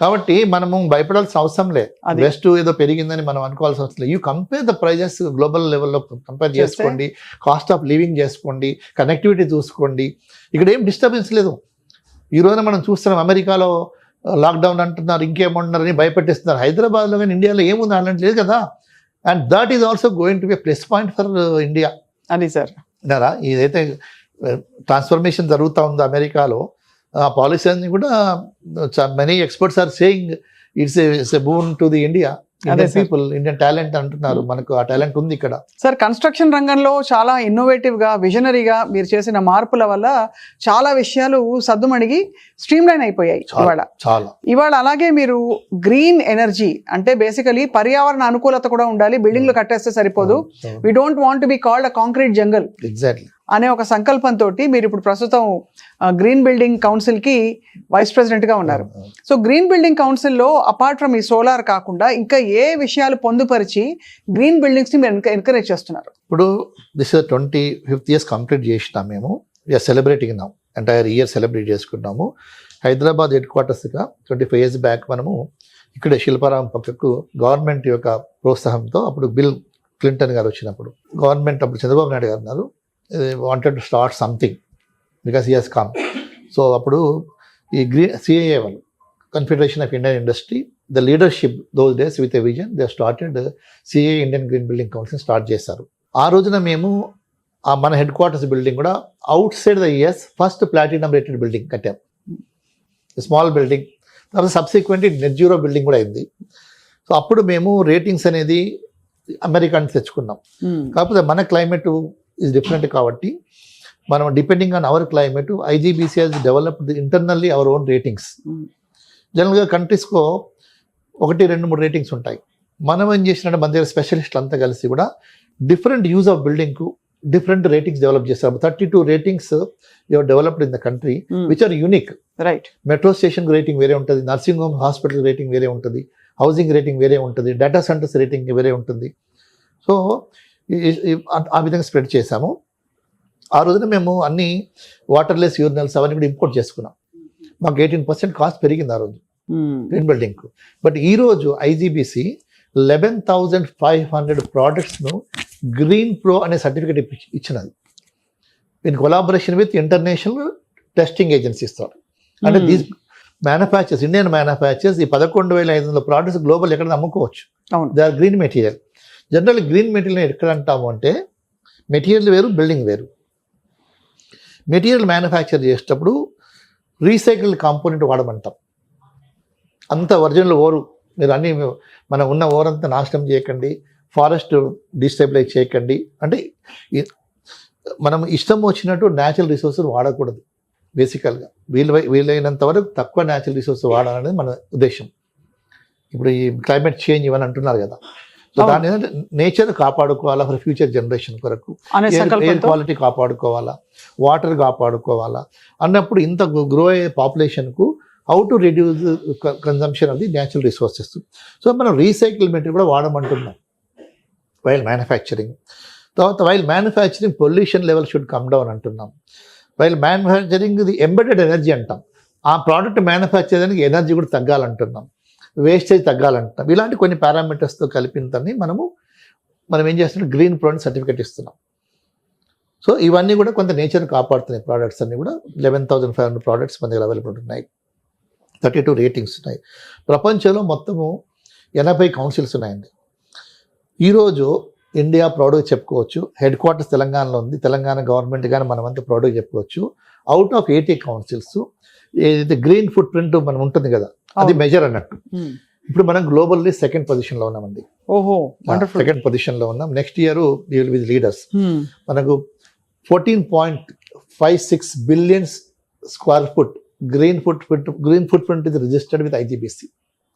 కాబట్టి మనము భయపడాల్సిన అవసరం లేదు. వెస్ట్ ఏదో పెరిగిందని మనం అనుకోవాల్సిన అవసరం లేదు. You compare the prices global లెవెల్లో కంపేర్ చేసుకోండి, కాస్ట్ ఆఫ్ లివింగ్ చేసుకోండి, కనెక్టివిటీ చూసుకోండి. ఇక్కడ ఏం డిస్టర్బెన్స్ లేదు. ఈ రోజున మనం చూస్తున్నాం అమెరికాలో లాక్డౌన్ అంటున్నారు, ఇంకేమంటున్నారని భయపెట్టిస్తున్నారు. హైదరాబాద్లో కానీ ఇండియాలో ఏముంది అలాంటి లేదు కదా. And that is also going to be plus point for India. అది సార్ విన్నారా, ఇదైతే ట్రాన్స్ఫర్మేషన్ జరుగుతూ ఉందో అమెరికాలో, ఆ పాలసీ అన్ని కూడా many experts are saying it's a boon to the India. Indian people, Indian talent అంటున్నారు. మనకు ఆ టాలెంట్ ఉంది ఇక్కడ. సార్, కన్స్ట్రక్షన్ రంగంలో చాలా ఇన్నోవేటివ్గా, విజనరీగా మీరు చేసిన మార్పుల వల్ల చాలా విషయాలు సద్దుమణిగి స్ట్రీమ్ లైన్ అయిపోయాయి ఇవాళ. అలాగే మీరు గ్రీన్ ఎనర్జీ అంటే బేసికలీ పర్యావరణ అనుకూలత కూడా ఉండాలి, బిల్డింగ్లు కట్టేస్తే సరిపోదు, we don't want be called a concrete jungle అనే ఒక సంకల్పంతో మీరు ఇప్పుడు ప్రస్తుతం గ్రీన్ బిల్డింగ్ కౌన్సిల్కి వైస్ ప్రెసిడెంట్గా ఉన్నారు. సో గ్రీన్ బిల్డింగ్ కౌన్సిల్లో అపార్ట్ ఫ్రమ్ ఈ సోలార్ కాకుండా ఇంకా ఏ విషయాలు పొందుపరిచి గ్రీన్ బిల్డింగ్స్ని మీరు ఎంకరేజ్ చేస్తున్నారు? ఇప్పుడు దిస్ 25th ఇయర్స్ కంప్లీట్ చేసినాం మేము. వీఆర్ సెలబ్రేటింగ్ నాం, ఎంటైర్ ఇయర్ సెలబ్రేట్ చేసుకున్నాము. హైదరాబాద్ హెడ్ క్వార్టర్స్గా 25 years బ్యాక్ మనము ఇక్కడే శిల్పారామం పక్కకు గవర్నమెంట్ యొక్క ప్రోత్సాహంతో, అప్పుడు బిల్ క్లింటన్ గారు వచ్చినప్పుడు గవర్నమెంట్, అప్పుడు చంద్రబాబు నాయుడు గారు ఉన్నారు, wanted to start something because he has come. So అప్పుడు ఈ గ్రీన్ సిఐఏ వాళ్ళు, confederation of Indian industry, the leadership those days with a vision, they started CIA Indian green building council start చేశారు. ఆ రోజున మేము మన హెడ్ క్వార్టర్స్ బిల్డింగ్ కూడా out side the US first platinum rated building కట్టాం, స్మాల్ బిల్డింగ్. తర్వాత సబ్సిక్వెంట్లీ నెట్ జీరో బిల్డింగ్ కూడా అయింది. సో అప్పుడు మేము రేటింగ్స్ అనేది అమెరికా తెచ్చుకున్నాం. కాకపోతే మన క్లైమేట్ ఈజ్ డిఫరెంట్ కాబట్టి మనం depending on our climate, IGBC has developed internally our own ratings. జనరల్గా కంట్రీస్కో 1, 2, 3 రేటింగ్స్ ఉంటాయి. మనం ఏం చేసినట్టు మన దగ్గర స్పెషలిస్టులు అంతా కలిసి కూడా డిఫరెంట్ యూజ్ ఆఫ్ బిల్డింగ్కు డిఫరెంట్ రేటింగ్స్ డెవలప్ చేస్తారు. 32 ratings your developed in the country which are unique. Right, metro station rating వేరే ఉంటుంది, నర్సింగ్ హోమ్ హాస్పిటల్ రేటింగ్ వేరే ఉంటుంది, హౌసింగ్ రేటింగ్ వేరే ఉంటుంది, డేటా సెంటర్స్ రేటింగ్ వేరే ఉంటుంది. సో ఆ విధంగా స్ప్రెడ్ చేశాము. ఆ రోజున మేము అన్ని వాటర్లెస్ యూరినల్స్ అవన్నీ కూడా ఇంపోర్ట్ చేసుకున్నాం. మాకు 18% కాస్ట్ పెరిగింది ఆ రోజు గ్రీన్ బిల్డింగ్కు. బట్ ఈరోజు ఐజీబీసీ 11,500 ప్రోడక్ట్స్ను గ్రీన్ ప్రో అనే సర్టిఫికేట్ ఇచ్చినది, in collaboration with international testing ఏజెన్సీస్తో. అంటే దీస్ మ్యానుఫ్యాక్చర్స్, ఇండియన్ మ్యానుఫ్యాక్చర్స్, ఈ 11,500 ప్రోడక్ట్స్ గ్లోబల్ ఎక్కడ అమ్ముకోవచ్చు. They are green material. General green material ఎక్కడ అంటాము అంటే మెటీరియల్ వేరు, బిల్డింగ్ వేరు. మెటీరియల్ మ్యానుఫ్యాక్చర్ చేసేటప్పుడు రీసైకిల్డ్ కాంపోనెంట్ వాడమంటాం. అంత ఒరిజినల్ ఓరు, మీరు అన్నీ మనం ఉన్న ఓరంతా నాశనం చేయకండి, ఫారెస్ట్ డిస్టెబిలైజ్ చేయకండి. అంటే మనం ఇష్టం వచ్చినట్టు న్యాచురల్ రిసోర్సెస్ వాడకూడదు. బేసికల్గా వీలైనంత వరకు తక్కువ న్యాచురల్ రిసోర్స్ వాడాలనేది మన ఉద్దేశం. ఇప్పుడు ఈ క్లైమేట్ చేంజ్ ఇవన్నీ అంటున్నారు కదా, సో దాని నేచర్ కాపాడుకోవాలా, ఫర్ ఫ్యూచర్ జనరేషన్ కొరకు ఎయిర్ క్వాలిటీ కాపాడుకోవాలా, వాటర్ కాపాడుకోవాలా అన్నప్పుడు ఇంత గ్రో అయ్యే పాపులేషన్కు how to reduce consumption of the natural resources. So మనం రీసైకిల్ మెటీరియల్ కూడా వాడమంటున్నాం వైల్ మ్యానుఫ్యాక్చరింగ్. తర్వాత while manufacturing pollution level should come down అంటున్నాం. While manufacturing the embedded energy అంటాం. ఆ ప్రోడక్ట్ మ్యానుఫ్యాక్చర్ చేయడానికి ఎనర్జీ కూడా తగ్గాలంటున్నాం, వేస్టేజ్ తగ్గాలంటున్నాం. ఇలాంటి కొన్ని పారామీటర్స్తో కలిపినతని మనం ఏం చేస్తున్నాం, గ్రీన్ ప్రోడక్ట్ సర్టిఫికేట్ ఇస్తున్నాం. సో ఇవన్నీ కూడా కొంత నేచర్ కాపాడుతున్నాయి. ప్రోడక్ట్స్ అన్నీ కూడా 11,500 ప్రోడక్ట్స్ మన దగ్గర అవైలబుల్ ఉన్నాయి, 32 రేటింగ్స్ ఉన్నాయి. ప్రపంచంలో మొత్తము 80 కౌన్సిల్స్ ఉన్నాయండి. ఈరోజు ఇండియా ప్రౌడ్గా చెప్పుకోవచ్చు, హెడ్ క్వార్టర్స్ తెలంగాణలో ఉంది, తెలంగాణ గవర్నమెంట్ కానీ మనమంతా ప్రౌడ్గా చెప్పుకోవచ్చు. అవుట్ ఆఫ్ 80 కౌన్సిల్స్ ఏదైతే గ్రీన్ ఫుట్ ప్రింట్ మనం ఉంటుంది కదా, అది మెజర్ అన్నట్టు. ఇప్పుడు మనం గ్లోబల్లీ సెకండ్ పొజిషన్లో ఉన్నామండి. ఓహో, సెకండ్ పొజిషన్లో ఉన్నాం. Next year will with leaders. మనకు 14.56 billion square foot green footprint is registered with IGBC.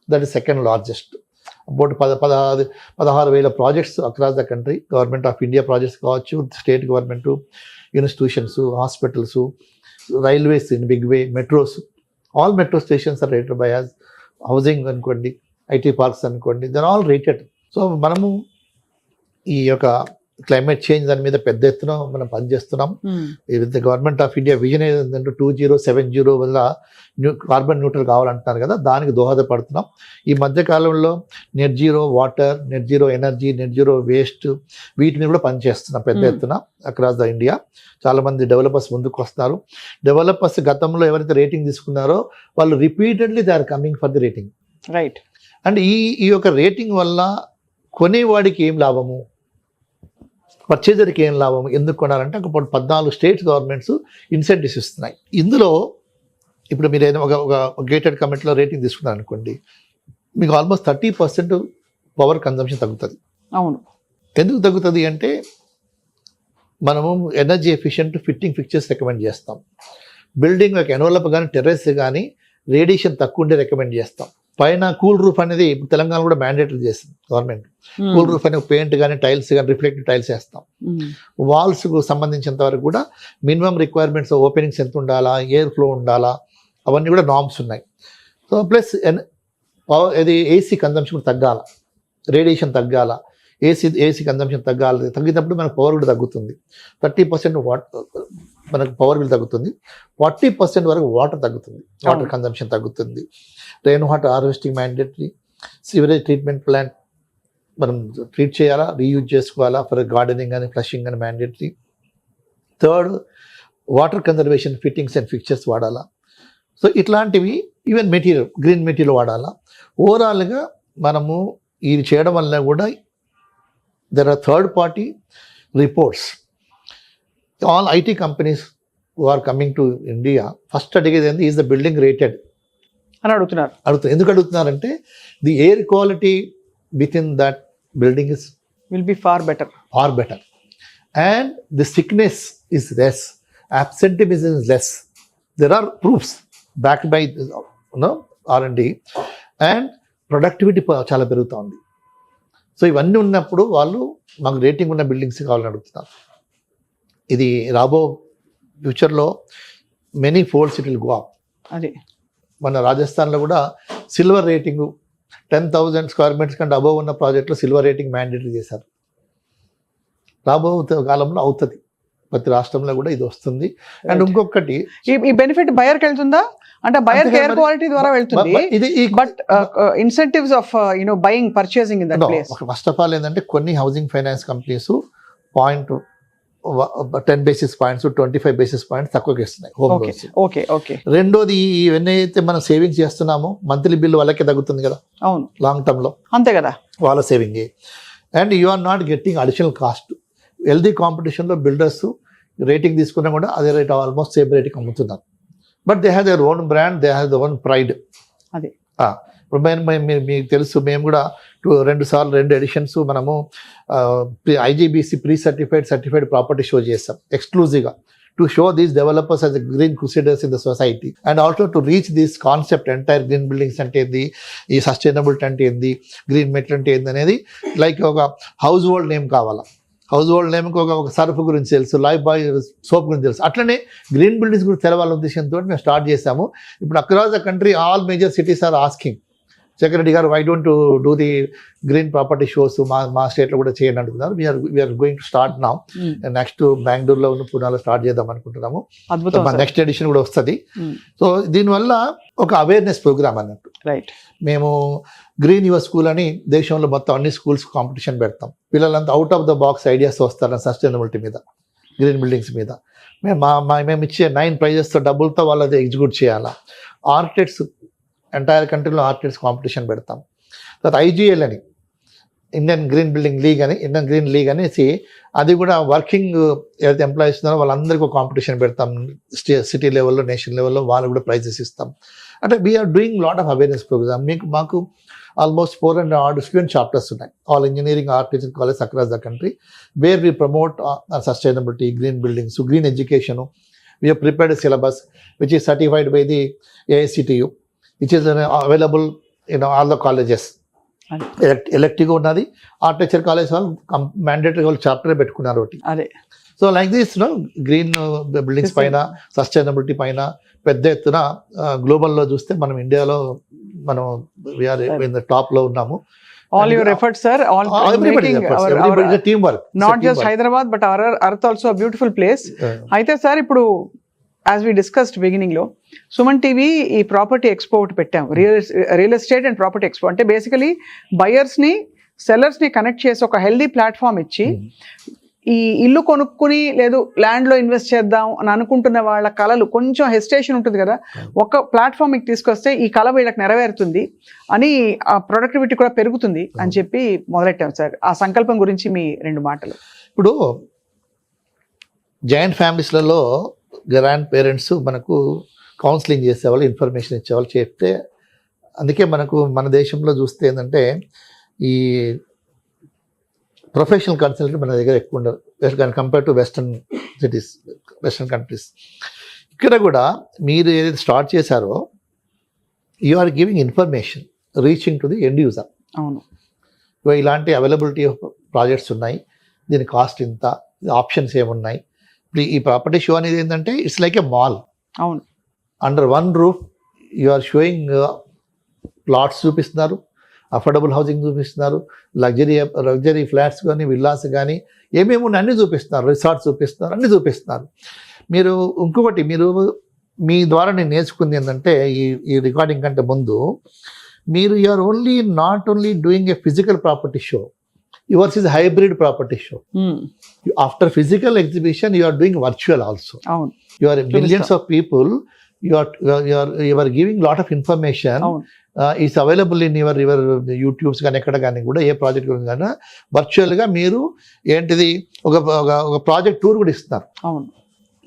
That is second largest. About 16,000 projects across the country. Government of India projects కావచ్చు, state government, institutions, hospitals, railways in big way, metros. All metro stations are rated by us. Housing అనుకోండి, IT parks అనుకోండి, they're all rated. So మనము ఈ యొక్క క్లైమేట్ చేంజ్ దాని మీద పెద్ద ఎత్తున మనం పనిచేస్తున్నాం. గవర్నమెంట్ ఆఫ్ ఇండియా విజన్ ఏంటంటే 2070 వల్ల కార్బన్ న్యూట్రల్ కావాలంటున్నారు కదా, దానికి దోహదపడుతున్నాం. ఈ మధ్య కాలంలో net zero water, net zero energy, net zero waste, వీటిని కూడా పనిచేస్తున్నాం పెద్ద ఎత్తున అక్రాస్ ద ఇండియా. చాలామంది డెవలపర్స్ ముందుకు వస్తున్నారు. డెవలపర్స్ గతంలో ఎవరైతే రేటింగ్ తీసుకున్నారో వాళ్ళు repeatedly they are coming for the rating. Right. And ఈ యొక్క రేటింగ్ వల్ల కొనేవాడికి ఏం లాభము, పర్చేజర్కి ఏం లాభం, ఎందుకు కొనాలంటే ఒక 14 స్టేట్స్ గవర్నమెంట్స్ ఇన్సెంటివ్స్ ఇస్తున్నాయి. ఇందులో ఇప్పుడు మీరు ఏదైనా ఒక గేటెడ్ కమిటీలో రేటింగ్ తీసుకున్నారు అనుకోండి, మీకు ఆల్మోస్ట్ 30% పవర్ కన్జంప్షన్ తగ్గుతుంది. అవును. ఎందుకు తగ్గుతుంది అంటే మనము ఎనర్జీ ఎఫిషియెంట్ ఫిక్చర్స్ రికమెండ్ చేస్తాం. బిల్డింగ్ ఒక ఎన్వలప్ కానీ టెర్రస్ కానీ రేడియేషన్ తక్కువ ఉండే రికమెండ్ చేస్తాం. పైన కూల్ రూఫ్ అనేది ఇప్పుడు తెలంగాణ కూడా మ్యాండేటరీ చేసింది గవర్నమెంట్. కూల్ రూఫ్ అనే పెయింట్ కానీ టైల్స్ కానీ రిఫ్లెక్టివ్ టైల్స్ వేస్తాం. వాల్స్కు సంబంధించినంత వరకు కూడా మినిమం రిక్వైర్మెంట్స్, ఓపెనింగ్స్ ఎంత ఉండాలా, ఎయిర్ ఫ్లో ఉండాలా, అవన్నీ కూడా నార్మ్స్ ఉన్నాయి. సో ప్లస్ ఇది ఏసీ కన్జంప్షన్ కూడా తగ్గాల, రేడియేషన్ తగ్గాల, ఏసీ కన్జంప్షన్ తగ్గాలి. తగ్గినప్పుడు మనకు పవర్ కూడా తగ్గుతుంది. 30% మనకు పవర్ బిల్ తగ్గుతుంది. 40% వరకు వాటర్ తగ్గుతుంది, వాటర్ కన్జంప్షన్ తగ్గుతుంది. Rain water harvesting mandatory. Sewerage treatment plant మనం ట్రీట్ చేయాలా, రీయూజ్ చేసుకోవాలా ఫర్ గార్డెనింగ్ అని, ఫ్లషింగ్ అని mandatory. Third, water conservation fittings and fixtures వాడాలా. సో ఇట్లాంటివి ఈవెన్ మెటీరియల్, గ్రీన్ మెటీరియల్ వాడాలా. ఓవరాల్గా మనము ఇది చేయడం వల్ల కూడా there are third party reports. All IT companies who are coming to India first అడిగేది ఏంది, is the building rated అని అడుగుతున్నారు. ఎందుకు అడుగుతున్నారంటే the air quality within that building is will be far better and the sickness is less, absenteeism is less. There are proofs backed by R&D and productivity చాలా పెరుగుతూ ఉంది. సో ఇవన్నీ ఉన్నప్పుడు వాళ్ళు మాకు రేటింగ్ ఉన్న బిల్డింగ్స్ కావాలని అడుగుతున్నారు. ఇది రాబో ఫ్యూచర్లో many folds it will go up. అది మన రాజస్థాన్లో కూడా సిల్వర్ రేటింగ్ 10,000 స్క్వేర్ మీటర్స్ కంటే అబోవ్ ఉన్న ప్రాజెక్ట్లో సిల్వర్ రేటింగ్ మ్యాండేటరీ చేశారు. రాబో కాలంలో అవుతుంది, ప్రతి రాష్ట్రంలో కూడా ఇది వస్తుంది. అండ్ ఇంకొకటి, ఈ బెనిఫిట్ బయర్కి వెళ్తుందా అంటే బయర్ ఎయిర్ క్వాలిటీ ద్వారా వెళ్తుంది, but incentives of buying, purchasing in that place. First of all ఏంటంటే కొన్ని housing finance companies 10 basis points 25 basis points తక్కువకి ఇస్తున్నాయి హోమ్ లోన్స్. Okay okay. రెండోది, ఇవన్నీ అయితే మనం సేవింగ్స్ చేస్తున్నామో మంత్లీ బిల్ వాళ్ళకే తగ్గుతుంది కదా. అవును, లాంగ్ టర్మ్ లో అంతే కదా, వాళ్ళ saving. And you are not getting additional cost. Healthy కాంపిటీషన్లో బిల్డర్స్ రేటింగ్ తీసుకున్నా కూడా అదే రేట్ ఆల్మోస్ట్ సేమ్ రేటింగ్ అమ్ముతున్నారు. But they have their own brand, they have their own pride. అది ఇప్పుడు మీకు తెలుసు, మేము కూడా 2 ఎడిషన్స్ మనము IGBC సర్టిఫైడ్ ప్రాపర్టీ షో చేస్తాం ఎక్స్క్లూజివ్గా, to show these developers as green crusaders in the society and also to reach this concept. Entire green buildings అంటే ఏంది, ఈ సస్టైనబిలిటీ అంటే ఏంది, గ్రీన్ మెటీరియల్ అంటే ఏంది అనేది లైక్ ఒక హౌస్ హోల్డ్ నేమ్ కావాలా. హౌస్ హోల్డ్ నేమ్కి ఒక సర్ఫ్ గురించి తెలుసు, లైఫ్ బాయ్ సోప్ గురించి తెలుసు. అట్లనే గ్రీన్ బిల్డింగ్స్ గురించి తెలవాలనే ఉద్దేశంతో మేము స్టార్ట్ చేశాము. ఇప్పుడు across the country all major cities are asking Shekhar Reddy garu, why don't do the green property shows మా స్టేట్లో కూడా చేయండి అంటున్నారు. We are going to start now. Next బెంగళూరులో ఉన్న పూనాలో స్టార్ట్ చేద్దాం అనుకుంటున్నాము. నెక్స్ట్ ఎడిషన్ కూడా వస్తుంది. సో దీనివల్ల ఒక అవేర్నెస్ ప్రోగ్రామ్ అన్నట్టు. రైట్. మేము గ్రీన్ యువర్ స్కూల్ అని దేశంలో మొత్తం అన్ని స్కూల్స్ కాంపిటీషన్ పెడతాం. పిల్లలంతా out of the box ideas వస్తారు సస్టైనబిలిటీ మీద, గ్రీన్ బిల్డింగ్స్ మీద. మేము ఇచ్చే 9 ప్రైజెస్తో డబ్బులతో వాళ్ళది ఎగ్జిక్యూట్ చేయాలా. ఆర్కిటెక్ట్స్ ఎంటైర్ కంట్రీలో ఆర్కిటెక్ట్స్ కాంపిటీషన్ పెడతాం. తర్వాత ఐజీఎల్ అని, ఇండియన్ గ్రీన్ బిల్డింగ్ లీగ్ అని, ఇండియన్ గ్రీన్ లీగ్ అనేసి అది కూడా వర్కింగ్ ఏదైతే ఎంప్లాయీస్ ఉన్నారో వాళ్ళందరికీ ఒక కాంపిటీషన్ పెడతాం. సిటీ లెవెల్లో, నేషనల్ లెవెల్లో వాళ్ళు కూడా ప్రైజెస్ ఇస్తాం. అంటే we are doing lot of awareness program. మాకు ఆల్మోస్ట్ 400 odd స్టూడెంట్ చాప్టర్స్ ఉన్నాయి, all engineering architecture college across the country, where we promote sustainability, green buildings, green education. We have prepared a syllabus which is certified by the AICTU, which is available in all the colleges. ఎలక్టివ్గా ఉన్నది. ఆర్కిటెక్చర్ కాలేజ్ వాళ్ళు మ్యాండేటరీ వాళ్ళు చాప్టర్ పెట్టుకున్నారు ఒకటి. అదే. So like this green buildings పైన, సస్టైనబిలిటీ పైన పెద్ద ఎత్తున గ్లోబల్లో చూస్తే మనం ఇండియాలో మనం వీఆర్ ఇన్ ద టాప్ లో ఉన్నాము. All your efforts, sir. Everybody's efforts. Everybody's a teamwork. Not just Hyderabad, but our Earth also a beautiful place. అయితే సార్ ఇప్పుడు యాజ్ వి డిస్కస్డ్ బిగినింగ్ లో సుమన్ టీవీ ఈ ప్రాపర్టీ ఎక్స్పో ఒకటి పెట్టాం, real estate and property expo. అంటే బేసికలీ బయర్స్ ని సెల్లర్స్ ని కనెక్ట్ చేసి ఒక హెల్దీ ప్లాట్ఫామ్ ఇచ్చి ఈ ఇల్లు కొనుక్కుని లేదు ల్యాండ్ లో ఇన్వెస్ట్ చేద్దాం అని అనుకుంటున్న వాళ్ళ కళలు, కొంచెం హెసిటేషన్ ఉంటుంది కదా, ఒక ప్లాట్ఫామ్కి తీసుకొస్తే ఈ కళ వీళ్ళకి నెరవేరుతుంది అని, ఆ ప్రొడక్టివిటీ కూడా పెరుగుతుంది అని చెప్పి మొదలెట్టాం సార్. ఆ సంకల్పం గురించి మీ 2 మాటలు. ఇప్పుడు జాయింట్ ఫ్యామిలీస్లలో గ్రాండ్ పేరెంట్స్ మనకు కౌన్సిలింగ్ చేసేవాళ్ళు, ఇన్ఫర్మేషన్ ఇచ్చేవాళ్ళు చెప్తే, అందుకే మనకు మన దేశంలో చూస్తే ఏంటంటే ఈ ప్రొఫెషనల్ కన్సల్టెంట్ మన దగ్గర ఎక్కువ ఉండరు compare to western cities, western countries. ఇక్కడ కూడా మీరు ఏదైతే స్టార్ట్ చేశారో you are giving information reaching to the end user. అవును. ఇలాంటి అవైలబిలిటీ ఆఫ్ ప్రాజెక్ట్స్ ఉన్నాయి, దీని కాస్ట్ ఇంత, ఆప్షన్స్ ఏమున్నాయి. ఈ ప్రాపర్టీ షో అనేది ఏంటంటే ఇట్స్ లైక్ ఎ మాల్. అవును. Under one roof you are showing plots చూపిస్తున్నారు, అఫోర్డబుల్ హౌసింగ్ చూపిస్తున్నారు, లగ్జరీ ఫ్లాట్స్ కానీ, విల్లాస్ కానీ, ఏమేమి ఉన్నాయి అన్నీ చూపిస్తున్నారు, రిసార్ట్స్ చూపిస్తున్నారు, అన్నీ చూపిస్తున్నారు. మీరు ఇంకొకటి మీ ద్వారా నేను నేర్చుకుంది ఏంటంటే ఈ రికార్డింగ్ కంటే ముందు, మీరు you are not only doing a physical property show, yours is hybrid property show. After physical exhibition you are doing virtual also. You are millions of people, you are giving lot of information. Is available in your YouTubes కానీ ఎక్కడ కానీ కూడా, ఏ ప్రాజెక్ట్ గురించి కానీ వర్చువల్గా మీరు ఏంటిది ఒక ప్రాజెక్ట్ టూర్ కూడా ఇస్తున్నారు.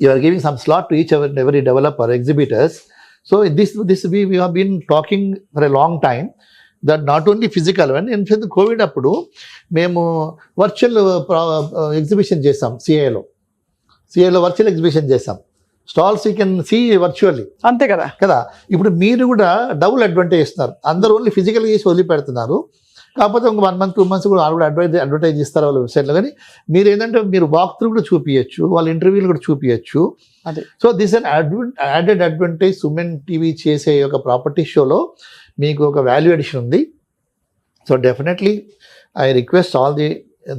You are giving some slot to each every developer, exhibitors. So this we have been talking for a long time that not only physical. And covid అప్పుడు మేము వర్చువల్ ఎగ్జిబిషన్ చేసాం, సిఐలో వర్చువల్ ఎగ్జిబిషన్ చేసాం. Stalls you can see virtually. అంతే కదా. ఇప్పుడు మీరు కూడా డబుల్ అడ్వాంటేజ్ ఇస్తున్నారు. అందరూ ఓన్లీ ఫిజికల్గా చేసి వదిలిపెడుతున్నారు. కాకపోతే ఒక 1 month 2 months కూడా వాళ్ళు అడ్వర్టైజ్ ఇస్తారు వాళ్ళ వెబ్సైట్లో. కానీ మీరు ఏంటంటే మీరు వాక్ త్రూ కూడా చూపించచ్చు, వాళ్ళ ఇంటర్వ్యూలు కూడా చూపించచ్చు. So this an added advantage Suman TV చేసే ఒక ప్రాపర్టీ షోలో మీకు ఒక వాల్యూ అడిషన్ ఉంది. So definitely I request all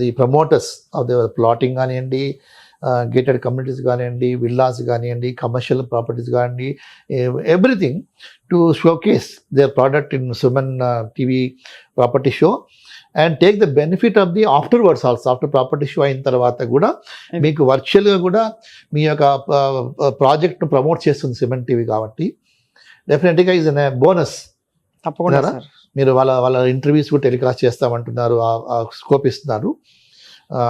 the promoters of the plotting కానివ్వండి, గేటెడ్ కమ్యూనిటీస్ కానివ్వండి, విల్లాస్ కానివ్వండి, కమర్షియల్ ప్రాపర్టీస్ కానివ్వండి, everything to showcase their product in Suman TV property show and take the benefit of the afterwards also. After property show అయిన తర్వాత కూడా మీకు వర్చువల్గా కూడా మీ యొక్క ప్రాజెక్ట్ను ప్రమోట్ చేస్తుంది సుమన్ టీవీ. కాబట్టి డెఫినెట్గా ఈజ్ అన్ బోనస్. తప్పకుండా మీరు వాళ్ళ ఇంటర్వ్యూస్ కూడా టెలికాస్ట్ చేస్తామంటున్నారు, ఆ స్కోప్ ఇస్తున్నారు.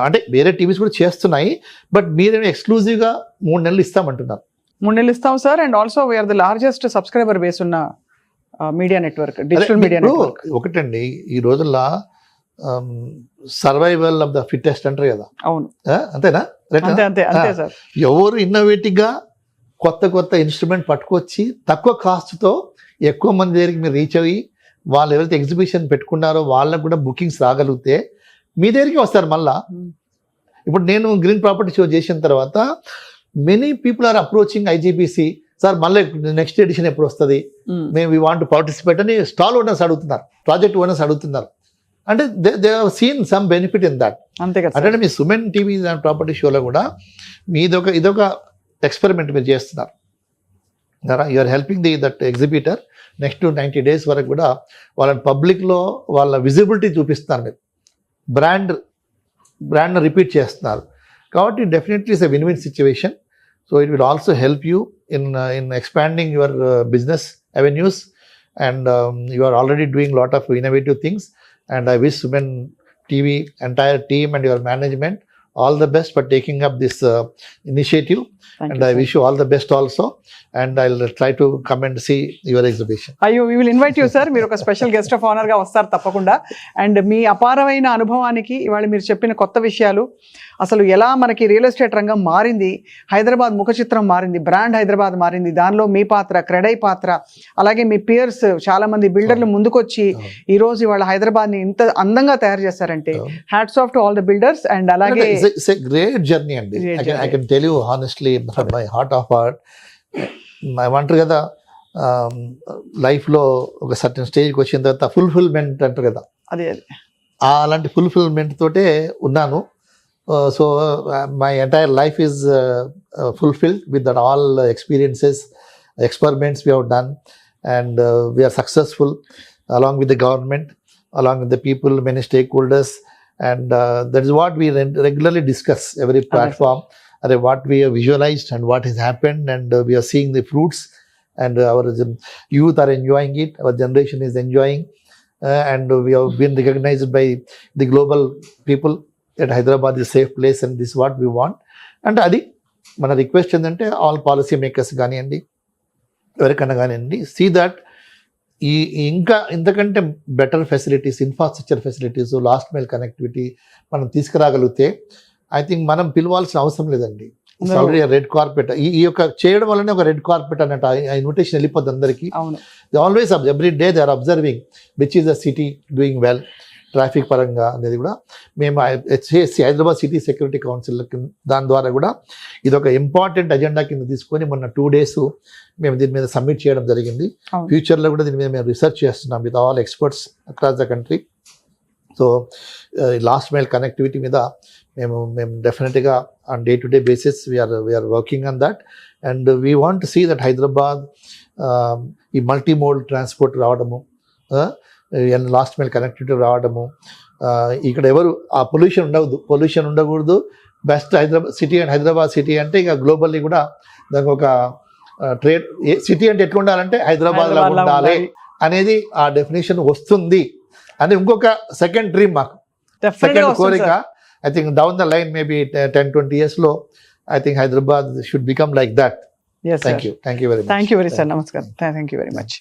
అంటే వేరే టీవీస్ కూడా చేస్తున్నాయి, బట్ మీరేమో ఎక్స్క్లూజివ్గా 3 నెలలు ఇస్తామంటున్నారు. 3 నెలలు ఇస్తాం sir. And also we are the largest subscriber base ఉన్న media network, digital media network. ఒకటండి, ఈ రోజుల్లో సర్వైవల్ ఆఫ్ ద ఫిట్టెస్ట్ అంటారు కదా. అవును, అంతేనా? అంతే సార్. ఎవరు ఇన్నోవేటివ్గా కొత్త ఇన్స్ట్రుమెంట్ పట్టుకొచ్చి తక్కువ కాస్ట్తో ఎక్కువ మంది దగ్గరికి మీరు రీచ్ అయ్యి, వాళ్ళు ఎవరైతే ఎగ్జిబిషన్ పెట్టుకున్నారో వాళ్ళకు కూడా బుకింగ్స్ రాగలిగితే మీ దగ్గరికి వస్తారు మళ్ళా. ఇప్పుడు నేను గ్రీన్ ప్రాపర్టీ షో చేసిన తర్వాత many people are approaching IGBC sir మళ్ళీ నెక్స్ట్ ఎడిషన్ ఎప్పుడు వస్తుంది, మేము వీ వాంట్ పార్టిసిపేట్ అని స్టాల్ ఓనర్స్ అడుగుతున్నారు, ప్రాజెక్ట్ ఓనర్స్ అడుగుతున్నారు. అంటే they have seen some benefit in that. అంతే కదా. అంటే మీ సుమన్ టీవీ ప్రాపర్టీ షోలో కూడా ఇదొక ఎక్స్పెరిమెంట్ మీరు చేస్తున్నారు. You are helping that exhibitor. Next 90 days వరకు కూడా వాళ్ళని పబ్లిక్లో వాళ్ళ విజిబిలిటీ చూపిస్తున్నారు, మీరు బ్రాండ్ని రిపీట్ చేస్తున్నారు. కాబట్టి definitely it's a win-win situation. So it will also help you in expanding your business avenues, and you are already doing lot of innovative things. And I wish Suman TV entire team and your management all the best for taking up this initiative. Thank and you, I sir. wish you all the best also. And I'll try to come and see your exhibition. అయ్యో, we will invite you sir. మీరు ఒక స్పెషల్ గెస్ట్ ఆఫ్ ఆనర్గా వస్తారు తప్పకుండా. అండ్ మీ అపారమైన అనుభవానికి ఇవాళ మీరు చెప్పిన కొత్త విషయాలు, అసలు ఎలా మనకి రియల్ ఎస్టేట్ రంగం మారింది, హైదరాబాద్ ముఖ చిత్రం మారింది, బ్రాండ్ హైదరాబాద్ మారింది, దానిలో మీ పాత్ర, క్రెడై పాత్ర, అలాగే మీ పియర్స్ చాలా మంది బిల్డర్లు ముందుకొచ్చి ఈ రోజు ఇవాళ హైదరాబాద్ని ఇంత అందంగా తయారు చేశారంటే hats off to all the builders. And అలాగే it's a great journey and I can tell you honestly from my heart of heart, ఏమంటారు కదా, లైఫ్లో ఒక సర్టన్ స్టేజ్కి వచ్చిన తర్వాత ఫుల్ఫిల్మెంట్ అంటారు కదా, అదే అలాంటి ఫుల్ఫిల్మెంట్ తోటే ఉన్నాను. So my entire life is fulfilled with that all experiences, experiments we have done, and we are successful along with the government, along with the people, many stakeholders, and that is what we regularly discuss every platform, what we have visualized and what has happened, and we are seeing the fruits, and our youth are enjoying it, our generation is enjoying, and we have been recognized by the global people that Hyderabad is a safe place, and this is what we want. And adi mana request endante all policy makers gaaniandi ఎవరికైనా కానివ్వండి, సీ దట్ ఇంకా ఇంతకంటే better facilities, infrastructure facilities, last mile connectivity మనం తీసుకురాగలిగితే ఐ థింక్ మనం పిలవాల్సిన అవసరం లేదండి. It's already red carpet. ఈ యొక్క చేయడం వల్లనే ఒక రెడ్ కార్పెట్ అన్నట్టు ఆ ఇన్విటేషన్ వెళ్ళిపోద్ది అందరికీ. Always every day they are observing which is the city doing well traffic పరంగా అనేది కూడా. మేము HAC Hyderabad city security council దాని ద్వారా కూడా ఇది ఒక ఇంపార్టెంట్ అజెండా కింద తీసుకొని మొన్న 2 days మేము దీని మీద సబ్మిట్ చేయడం జరిగింది. ఫ్యూచర్లో కూడా దీని మీద మేము రీసెర్చ్ చేస్తున్నాం with all experts across the country. So last mile connectivity మీద మేము డెఫినెట్గా on day to day basis we are working on that. And we want to see that Hyderabad ఈ మల్టీ మోడ్ ట్రాన్స్పోర్ట్ రావడము, లాస్ట్ మైల్ కనెక్టివిటీ రావడము, ఇక్కడ ఎవరు ఆ పొల్యూషన్ ఉండకూడదు. Best Hyderabad city and Hyderabad city అంటే ఇక గ్లోబల్లీ కూడా దానికి ఒక ట్రేడ్ సిటీ అంటే ఎట్లా ఉండాలంటే హైదరాబాద్లో ఉండాలి అనేది ఆ డెఫినేషన్ వస్తుంది అని ఇంకొక సెకండ్ డ్రీమ్ మాకు, సెకండ్ కోరిక. I think down the line maybe 10-20 years లో I think Hyderabad should become like that. Thank you very much. Thank you very sir. నమస్కారం. Thank you very much.